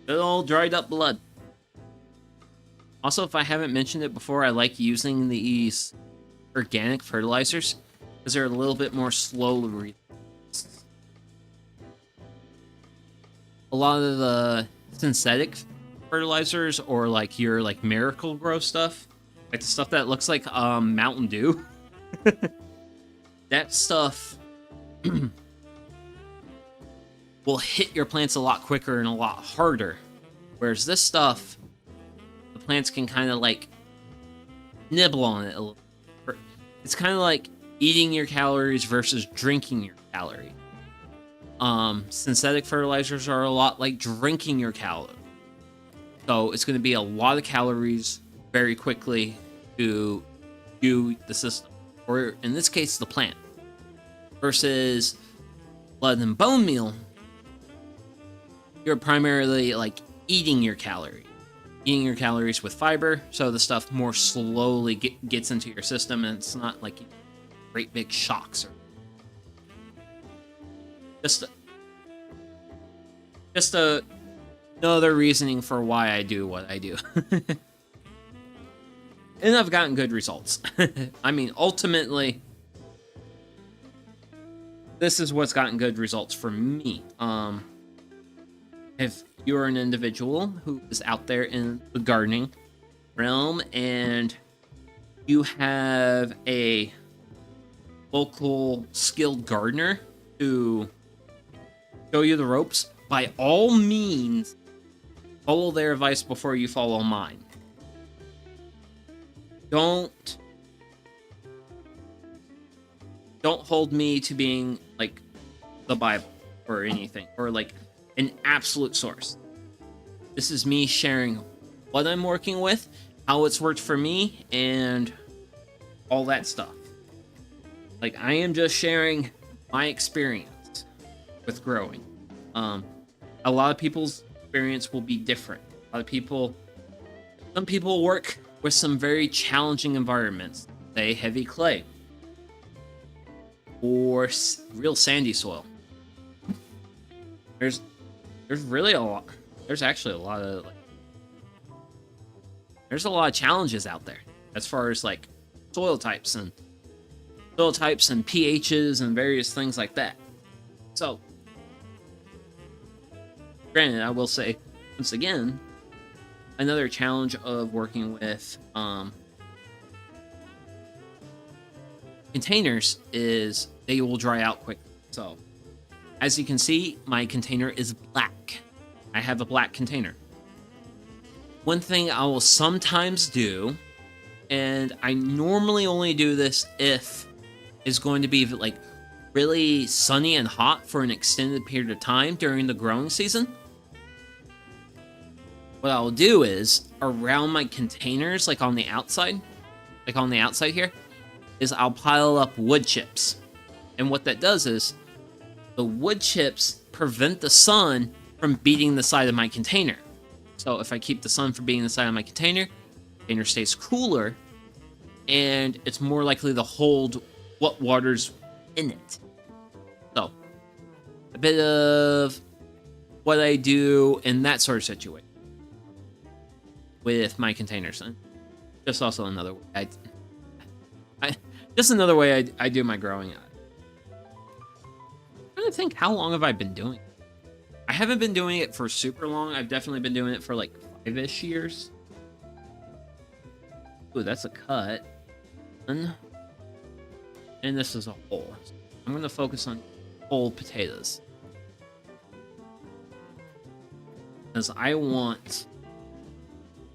Good old dried up blood. Also, if I haven't mentioned it before, I like using these organic fertilizers because they're a little bit more slowly released. A lot of the synthetic fertilizers or like your like Miracle Grow stuff, like the stuff that looks like Mountain Dew, that stuff will hit your plants a lot quicker and a lot harder. Whereas this stuff, the plants can kind of like nibble on it a little. It's kind of like eating your calories versus drinking your calorie. Synthetic fertilizers are a lot like drinking your calorie. So it's going to be a lot of calories very quickly to do the system, or in this case, the plant. Versus blood and bone meal, you're primarily like eating your calories with fiber, so the stuff more slowly gets into your system, and it's not like great big shocks or just another reasoning for why I do what I do. And I've gotten good results. I mean, ultimately, this is what's gotten good results for me. If you're an individual who is out there in the gardening realm and you have a local skilled gardener to show you the ropes, by all means, follow their advice before you follow mine. Don't hold me to being like the Bible or anything, or like an absolute source. This is me sharing what I'm working with, how it's worked for me, and all that stuff. Like, I am just sharing my experience with growing. A lot of people's experience will be different. Some people work with some very challenging environments, say heavy clay or real sandy soil. There's really a lot. There's actually a lot of there's a lot of challenges out there as far as like soil types and pHs and various things like that. So, granted, I will say once again, another challenge of working with containers is they will dry out quickly. So, as you can see, my container is black. I have a black container. One thing I will sometimes do, and I normally only do this if it's going to be like really sunny and hot for an extended period of time during the growing season. What I'll do is around my containers, like on the outside here, is I'll pile up wood chips. And what that does is the wood chips prevent the sun from beating the side of my container. So if I keep the sun from beating the side of my container stays cooler, and it's more likely to hold what water's in it. So, a bit of what I do in that sort of situation with my containers. And just also another way I do my growing. I'm trying to think, how long have I been doing it? I haven't been doing it for super long. I've definitely been doing it for like 5-ish years. Ooh, that's a cut. And this is a whole. I'm going to focus on whole potatoes, because I want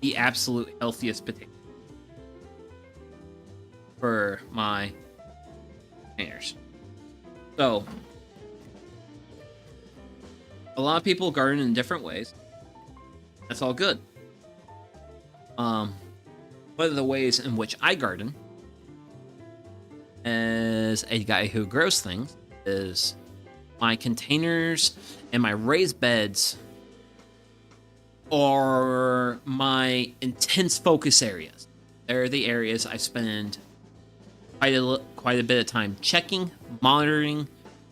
the absolute healthiest potato for my containers. So, a lot of people garden in different ways. That's all good. One of the ways in which I garden as a guy who grows things is my containers and my raised beds are my intense focus areas. They're the areas I spend quite a bit of time checking, monitoring,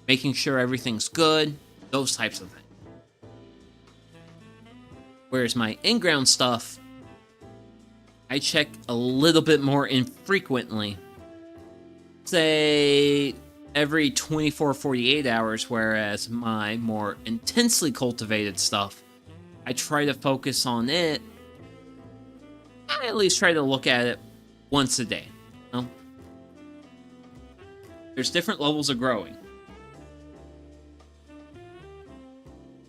making sure everything's good, those types of things. Whereas my in-ground stuff, I check a little bit more infrequently. Say every 24, 48 hours, whereas my more intensely cultivated stuff, I try to focus on it. I at least try to look at it once a day. You know? There's different levels of growing.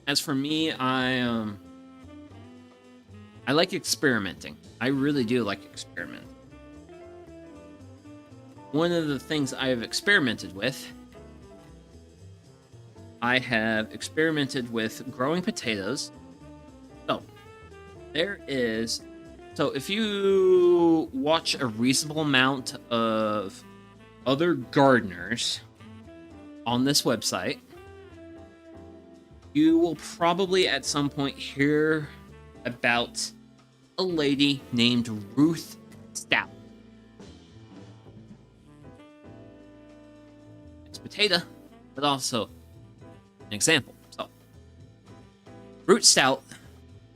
As for me, I like experimenting. I really do like experimenting. One of the things I have experimented with, I have experimented with growing potatoes. So, there is. So if you watch a reasonable amount of other gardeners on this website, you will probably at some point hear about a lady named Ruth Stout. It's potato, but also an example. So, Ruth Stout,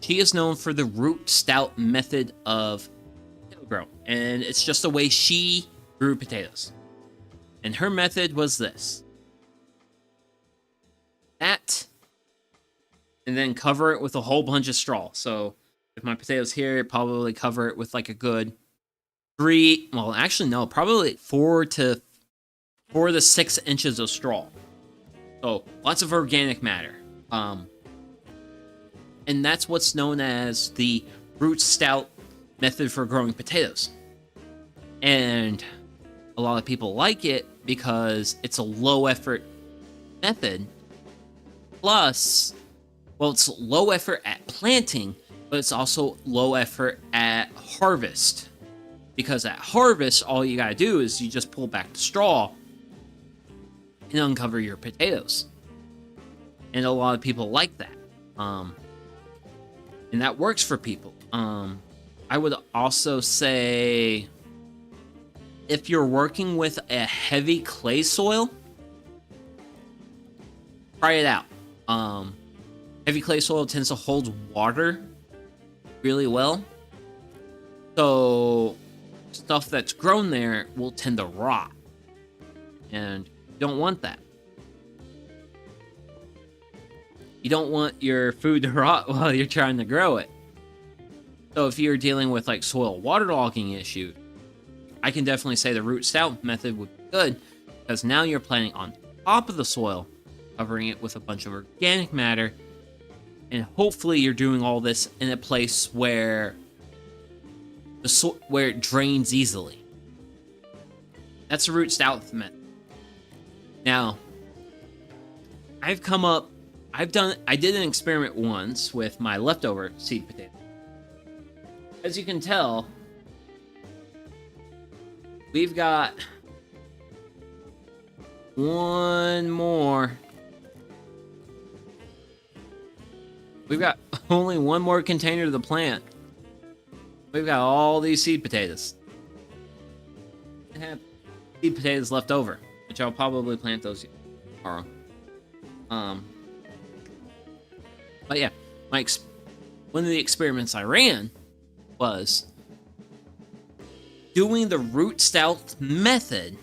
she is known for the Root Stout method of potato growing, and it's just the way she grew potatoes. And her method was this: that, and then cover it with a whole bunch of straw. So if my potatoes here, probably cover it with like a good probably 4 to 6 inches of straw. So lots of organic matter. And that's what's known as the Root Stout method for growing potatoes. And a lot of people like it because it's a low effort method. Plus, well, it's low effort at planting, but it's also low effort at harvest. Because at harvest, all you gotta do is you just pull back the straw and uncover your potatoes. And a lot of people like that. And that works for people. I would also say, if you're working with a heavy clay soil, try it out. Heavy clay soil tends to hold water really well. So stuff that's grown there will tend to rot. And you don't want that. You don't want your food to rot while you're trying to grow it. So if you're dealing with like soil waterlogging issue, I can definitely say the Root Stout method would be good, because now you're planting on top of the soil, covering it with a bunch of organic matter, and hopefully you're doing all this in a place where where it drains easily. That's the Root Stout method. Now, I did an experiment once with my leftover seed potato. As you can tell, we've got one more. We've got only one more container to the plant. We've got all these seed potatoes. I have seed potatoes left over, which I'll probably plant those tomorrow. But yeah, one of the experiments I ran was doing the Root Stout method,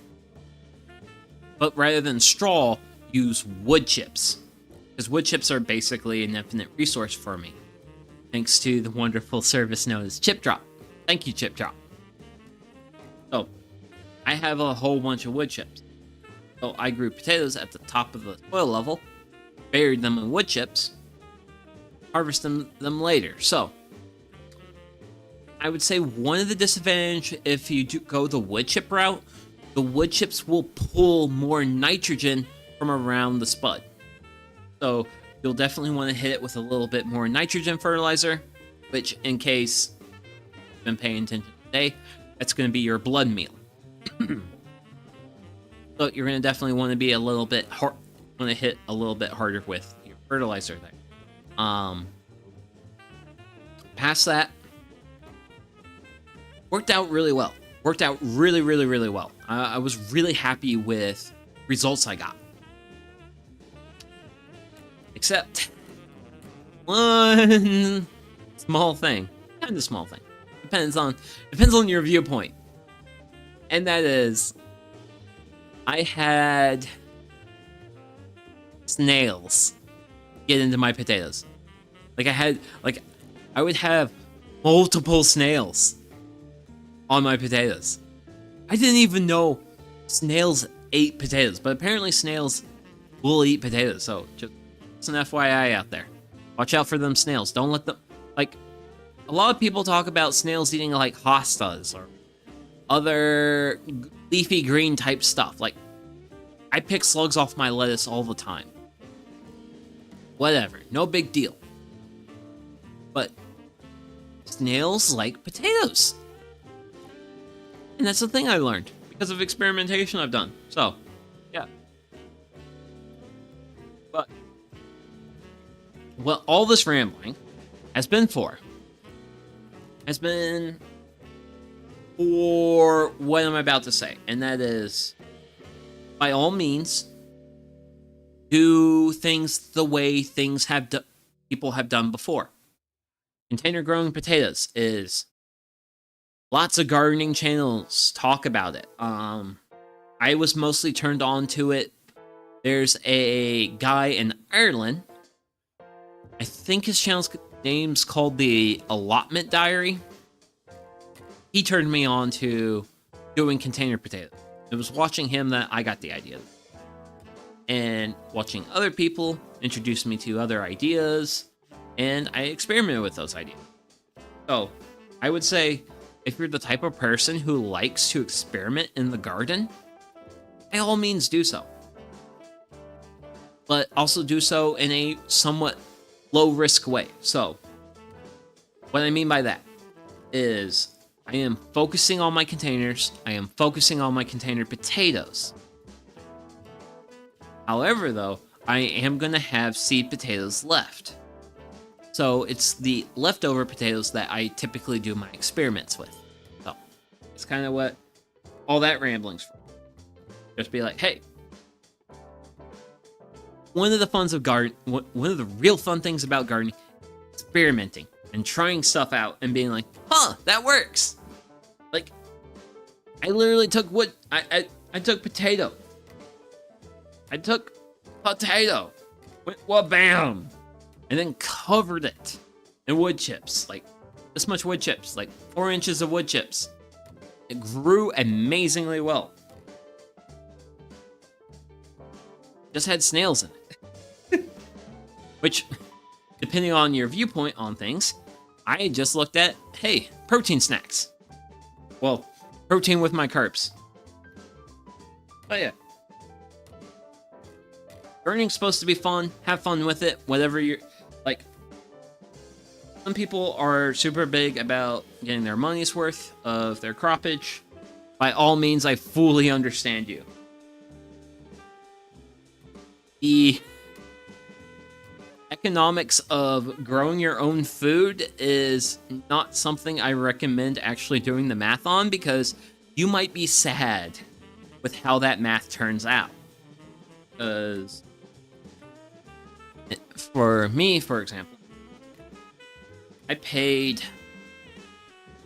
but rather than straw, use wood chips. Because wood chips are basically an infinite resource for me, thanks to the wonderful service known as Chip Drop. Thank you, Chip Drop. So, I have a whole bunch of wood chips. So I grew potatoes at the top of the soil level, buried them in wood chips, harvested them later. So, I would say one of the disadvantages if you go the wood chip route, the wood chips will pull more nitrogen from around the spud. So you'll definitely want to hit it with a little bit more nitrogen fertilizer, which, in case you've been paying attention today, that's going to be your blood meal. So you're going to definitely want to be a little bit hard, want to hit a little bit harder with your fertilizer there. Past that, worked out really well. Worked out really, really, really well. I was really happy with results I got. Except one small thing. Kind of small thing. Depends on your viewpoint. And that is, I had snails get into my potatoes. I would have multiple snails on my potatoes. I didn't even know snails ate potatoes, but apparently snails will eat potatoes, so just an FYI out there. Watch out for them snails. Don't let them, like, a lot of people talk about snails eating like hostas or other leafy green type stuff. Like, I pick slugs off my lettuce all the time. Whatever, no big deal. But snails like potatoes. And that's the thing I learned because of experimentation I've done. So, yeah. But what all this rambling has been for what I'm about to say. And that is, by all means, do things the way people have done before. Container growing potatoes is lots of gardening channels talk about it. I was mostly turned on to it. There's a guy in Ireland. I think his channel's name's called the Allotment Diary. He turned me on to doing container potatoes. It was watching him that I got the idea. And watching other people introduced me to other ideas, and I experimented with those ideas. So, I would say, if you're the type of person who likes to experiment in the garden, by all means do so. But also do so in a somewhat low-risk way. So, what I mean by that is, I am focusing on my containers. I am focusing on my container potatoes. However, though, I am going to have seed potatoes left. So it's the leftover potatoes that I typically do my experiments with. So it's kind of what all that rambling's for. Just be like, hey, one of the real fun things about gardening, experimenting and trying stuff out and being like, huh, that works. Like, I literally took I took potato. I took potato, went wha-bam, and then covered it in wood chips, like this much wood chips, like 4 inches of wood chips. It grew amazingly well. Just had snails in it. Which, depending on your viewpoint on things, I just looked at, hey, protein snacks. Well, protein with my carbs. But yeah. Gardening's supposed to be fun. Have fun with it. Whatever you're... Like, some people are super big about getting their money's worth of their croppage. By all means, I fully understand you. The economics of growing your own food is not something I recommend actually doing the math on, because you might be sad with how that math turns out. Because for me, for example, I paid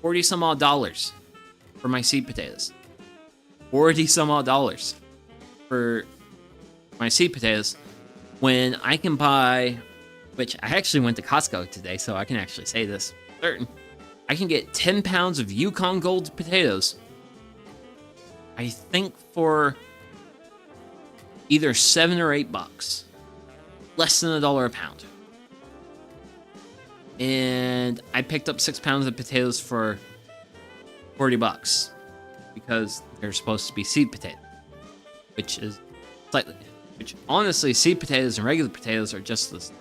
$40 some odd for my seed potatoes. $40 some odd for my seed potatoes, when I can buy, which I actually went to Costco today, so I can actually say this for certain. I can get 10 pounds of Yukon Gold potatoes, I think for either $7 or $8, less than $1 a pound. And I picked up 6 pounds of potatoes for $40 because they're supposed to be seed potatoes, which honestly, seed potatoes and regular potatoes are just this.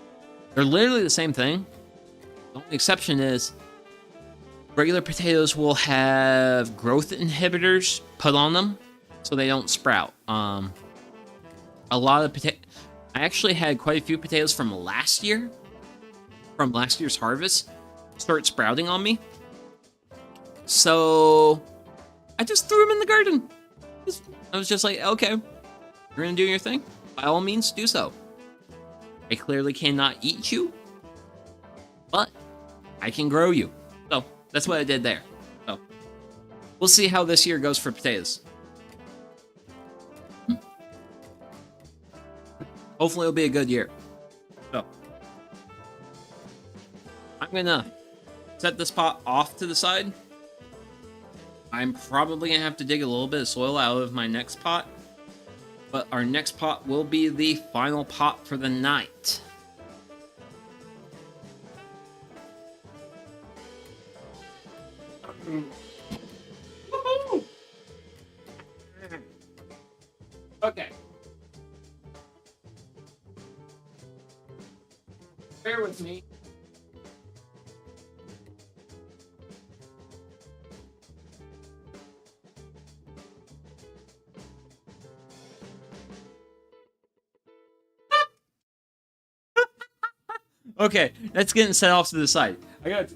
They're literally the same thing. The only exception is regular potatoes will have growth inhibitors put on them so they don't sprout. A lot of I actually had quite a few potatoes from last year's harvest, start sprouting on me. So I just threw them in the garden. I was just like, okay, you're gonna do your thing. By all means, do so. I clearly cannot eat you, but I can grow you. So that's what I did there. So we'll see how this year goes for potatoes. Hopefully it'll be a good year. So I'm gonna set this pot off to the side. I'm probably gonna have to dig a little bit of soil out of my next pot, but our next pot will be the final pot for the night. Okay. Bear with me. Okay, that's getting set off to the side. I got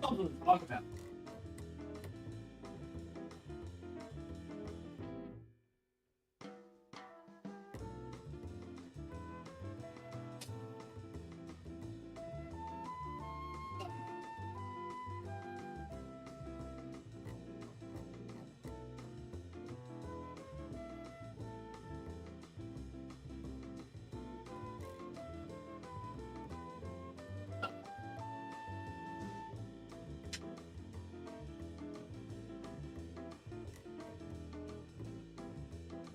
something to talk about.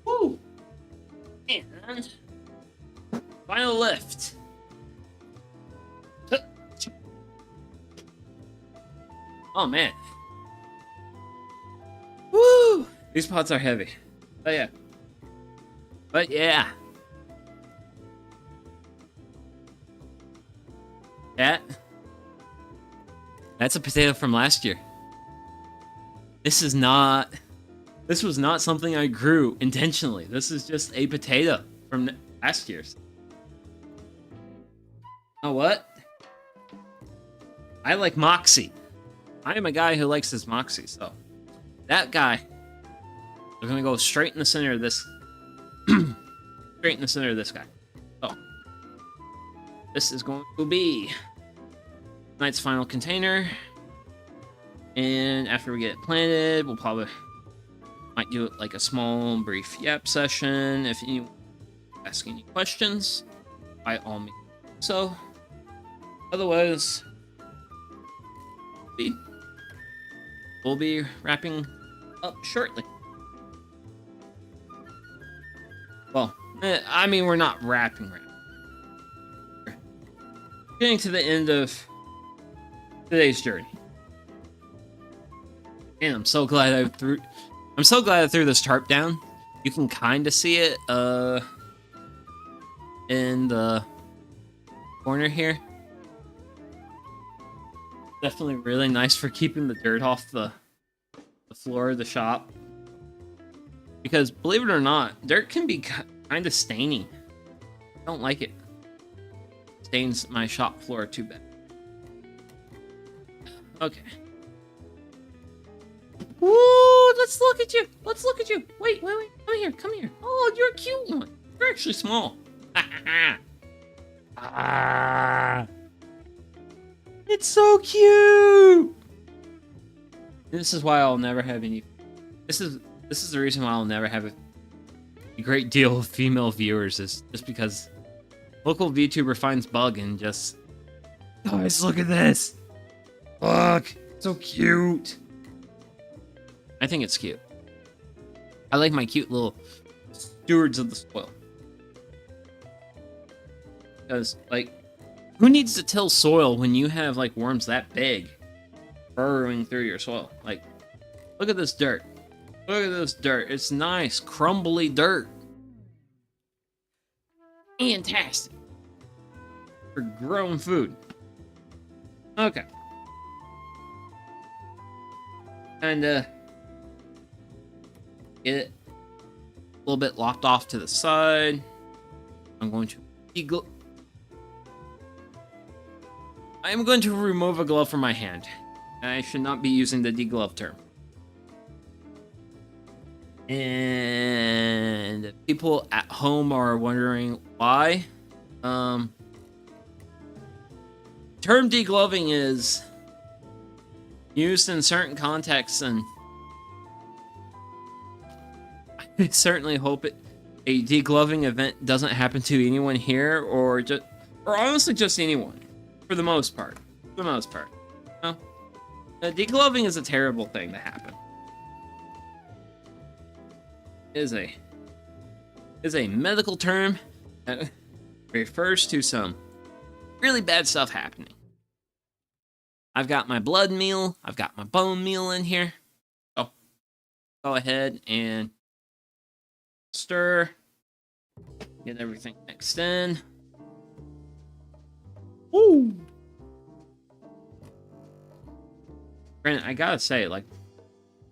Woo! And final lift. Oh man. Woo! These pots are heavy. But yeah. But yeah. That's a potato from last year. This was not something I grew intentionally. This is just a potato from last year's. You know what? I like Moxie. I am a guy who likes his Moxie, so that guy, we're gonna go straight in the center of this. Straight in the center of this guy. So this is going to be tonight's final container. And after we get it planted, we'll probably might do it like a small, brief yap session. If you ask any questions, by all means. So, otherwise, we'll be wrapping up shortly. Well, I mean, we're not wrapping. We're getting to the end of today's journey. And I'm so glad I threw this tarp down. You can kind of see it in the corner here. Definitely really nice for keeping the dirt off the floor of the shop. Because believe it or not, dirt can be kind of stainy. I don't like it. Stains my shop floor too bad. Okay. Woo! Let's look at you. Let's look at you. Wait. Come here. Come here. Oh, you're a cute one. You're actually small. It's so cute. This is why I'll never have any. This is the reason why I'll never have a great deal of female viewers. Is just because local VTuber finds bug and just. Guys, look at this. Look, so cute. I think it's cute. I like my cute little stewards of the soil. Because, like, who needs to till soil when you have, like, worms that big burrowing through your soil? Like, look at this dirt. Look at this dirt. It's nice, crumbly dirt. Fantastic. For growing food. Okay. And, get it a little bit lopped off to the side. I'm going to remove a glove from my hand. I should not be using the deglove term. And people at home are wondering why. Term degloving is used in certain contexts, and I certainly hope a degloving event doesn't happen to anyone here, or honestly just anyone, for the most part. For the most part. No? Degloving is a terrible thing to happen. It is a medical term that refers to some really bad stuff happening. I've got my blood meal, I've got my bone meal in here. So, go ahead and stir. Get everything mixed in. Woo! Granted, I gotta say, like,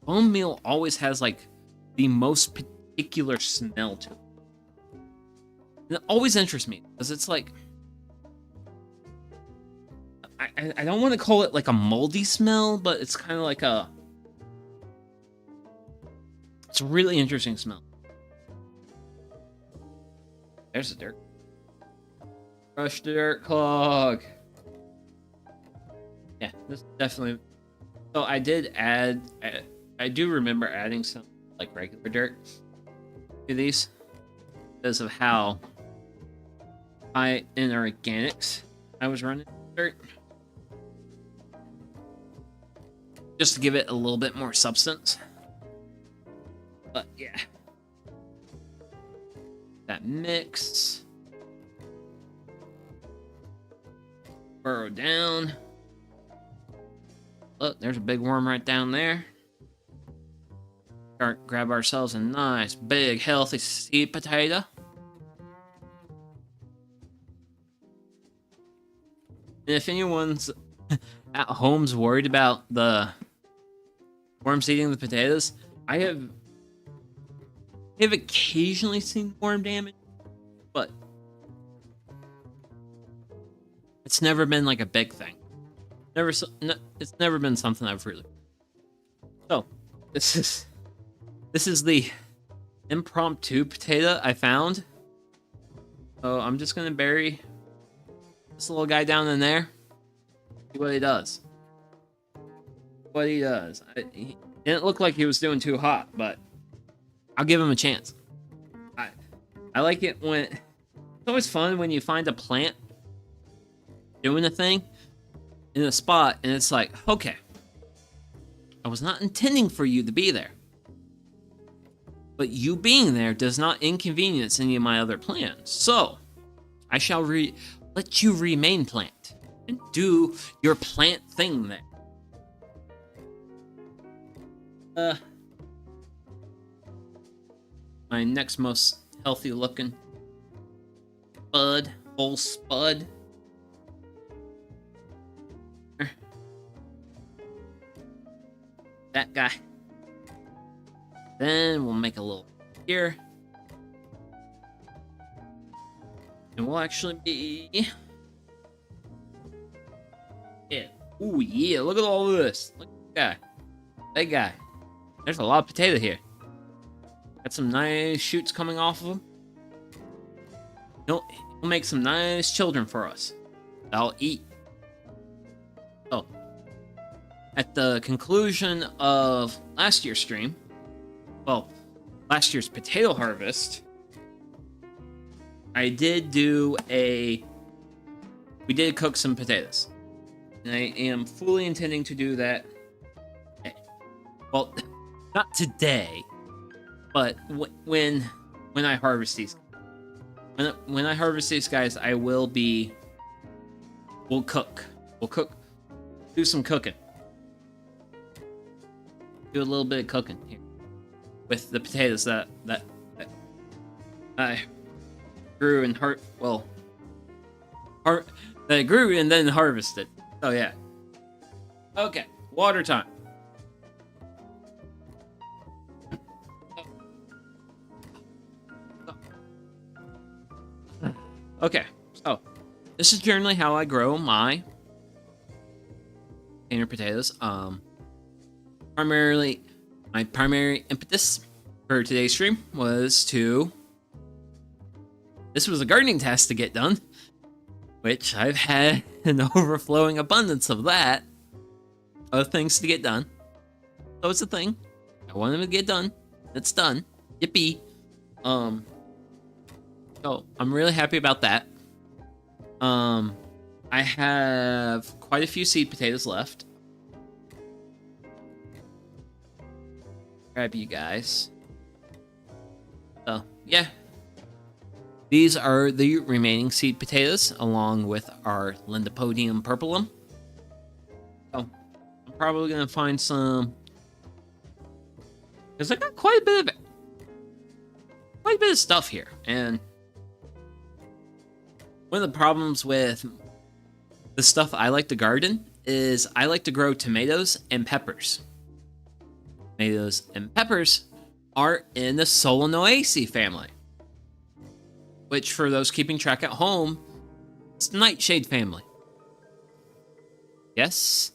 bone meal always has, like, the most particular smell to it. And it always interests me, because it's like, I don't want to call it like a moldy smell, but it's kind of like a... It's a really interesting smell. There's the dirt. Brush the dirt clog. Yeah, this is definitely... So I did add... I do remember adding some like regular dirt to these because of how high in organics I was running dirt. Just to give it a little bit more substance. But yeah. That mix. Burrow down. Look, there's a big worm right down there. Grab ourselves a nice, big, healthy seed potato. And if anyone's at home's worried about the worms eating the potatoes, I have occasionally seen worm damage, but it's never been like a big thing. It's never been something I've really... So, this is the impromptu potato I found. So I'm just gonna bury this little guy down in there. See what he does. He didn't look like he was doing too hot, but I'll give him a chance. I like it when... It's always fun when you find a plant doing a thing in a spot, and it's like, okay, I was not intending for you to be there. But you being there does not inconvenience any of my other plans. So, I shall let you remain plant and do your plant thing there. My next most healthy looking whole spud. That guy. Then we'll make a little here. And we'll actually be... Yeah. Ooh, yeah. Look at all of this. Look at that guy. That guy. There's a lot of potato here. Got some nice shoots coming off of him. He'll make some nice children for us. I'll eat. So, at the conclusion of last year's stream, well, last year's potato harvest, I did do we did cook some potatoes. And I am fully intending to do that. Well, not today, but when I harvest these. When I harvest these guys, we'll cook. We'll cook. Do some cooking. Do a little bit of cooking here. With the potatoes that I grew and that I grew and then harvested. Oh yeah. Okay, water time. Okay, so this is generally how I grow my container potatoes. My primary impetus for today's stream was this was a gardening task to get done, which I've had an overflowing abundance of things to get done. So it's a thing. I want them to get done. It's done. Yippee. So I'm really happy about that. I have quite a few seed potatoes left. Grab you guys. So, yeah. These are the remaining seed potatoes, along with our Lindopodium purpuralum. So, I'm probably going to find some... Because I got quite a bit of stuff here. And one of the problems with the stuff I like to garden is I like to grow tomatoes and peppers. Tomatoes and peppers are in the Solanaceae family, which for those keeping track at home, it's the nightshade family. Guess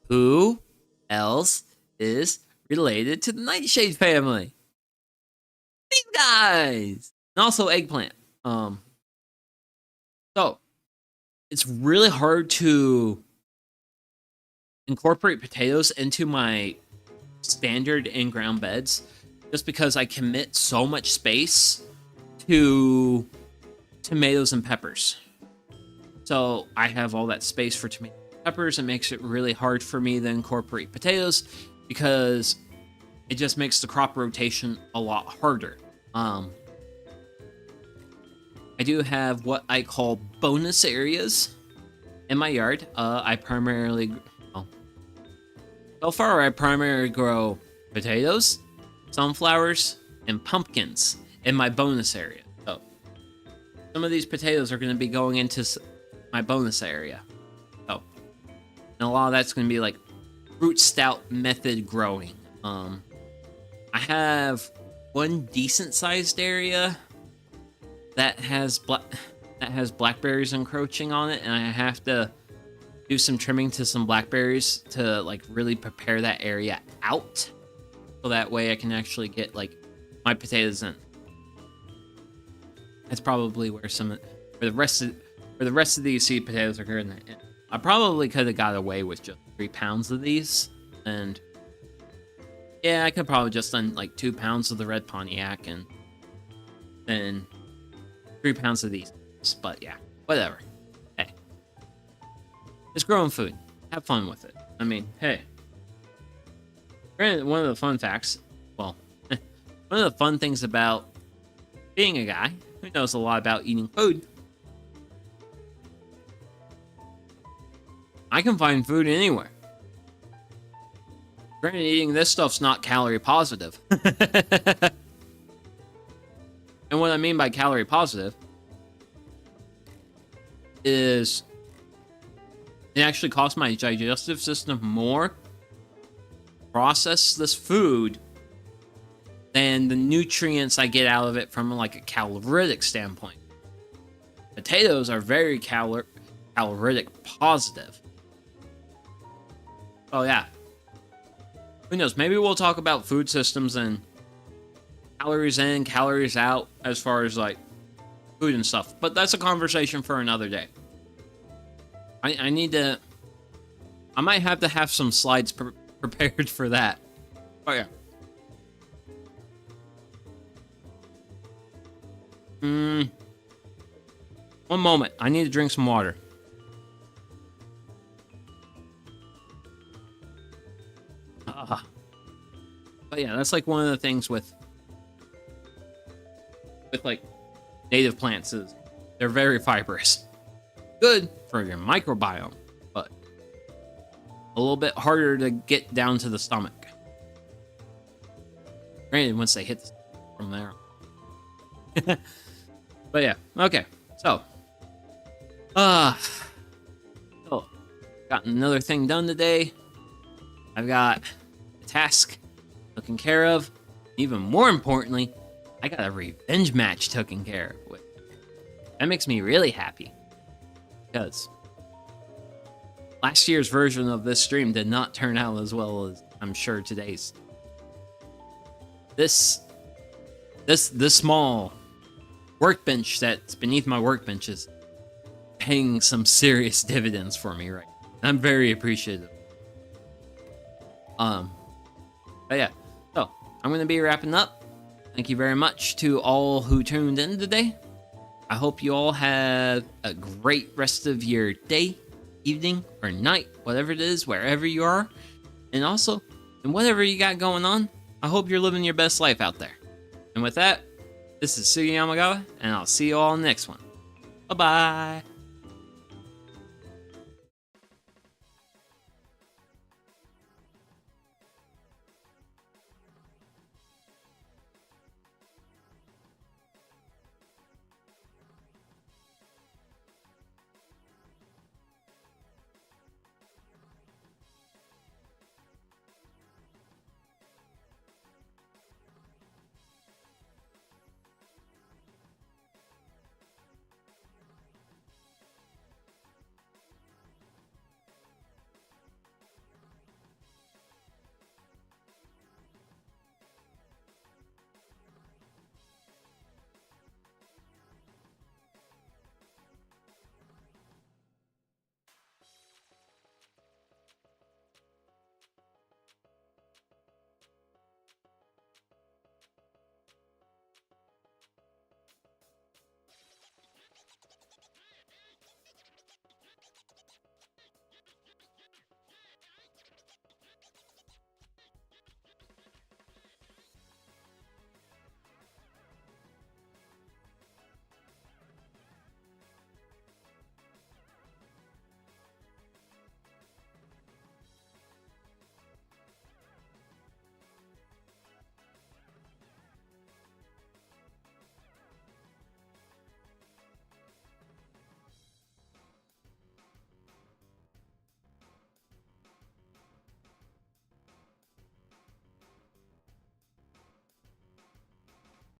who else is related to the Nightshade family? These guys! And also eggplant. So, it's really hard to incorporate potatoes into my standard in-ground beds just because I commit so much space to tomatoes and peppers. So I have all that space for tomatoes and peppers. It makes it really hard for me to incorporate potatoes because it just makes the crop rotation a lot harder. I do have what I call bonus areas in my yard. I primarily, well, so far I primarily grow potatoes, sunflowers, and pumpkins in my bonus area. So some of these potatoes are going to be going into my bonus area. So, and a lot of that's going to be like root stout method growing. I have one decent sized area that has blackberries encroaching on it, and I have to do some trimming to some blackberries to like really prepare that area out, so that way I can actually get like my potatoes in. That's probably where the rest of these seed potatoes are going. I probably could have got away with just 3 pounds of these, and yeah, I could probably just done like 2 pounds of the red Pontiac and then 3 pounds of these. But yeah, whatever. Hey, it's growing food. Have fun with it. I mean, hey. Granted, one of the fun facts, well, one of the fun things about being a guy who knows a lot about eating food, I can find food anywhere. Granted, eating this stuff's not calorie positive. And what I mean by calorie positive is it actually costs my digestive system more to process this food than the nutrients I get out of it from like a calorific standpoint. Potatoes are very calorific positive. Oh yeah. Who knows? Maybe we'll talk about food systems and calories in, calories out as far as like food and stuff. But that's a conversation for another day. I might have to have some slides prepared for that. Oh yeah. One moment. I need to drink some water. But yeah, that's like one of the things with like native plants is they're very fibrous. Good for your microbiome, but a little bit harder to get down to the stomach. Granted, once they hit from there. But yeah, okay. So, got another thing done today. I've got a task taken care of. Even more importantly, I got a revenge match taken care of with. That makes me really happy. Because last year's version of this stream did not turn out as well as I'm sure today's. This small workbench that's beneath my workbench is paying some serious dividends for me right now. I'm very appreciative. But yeah, so I'm gonna be wrapping up. Thank you very much to all who tuned in today. I hope you all have a great rest of your day, evening, or night, whatever it is, wherever you are. And also, in whatever you got going on, I hope you're living your best life out there. And with that, this is Sugi Yamagawa, and I'll see you all in the next one. Bye-bye.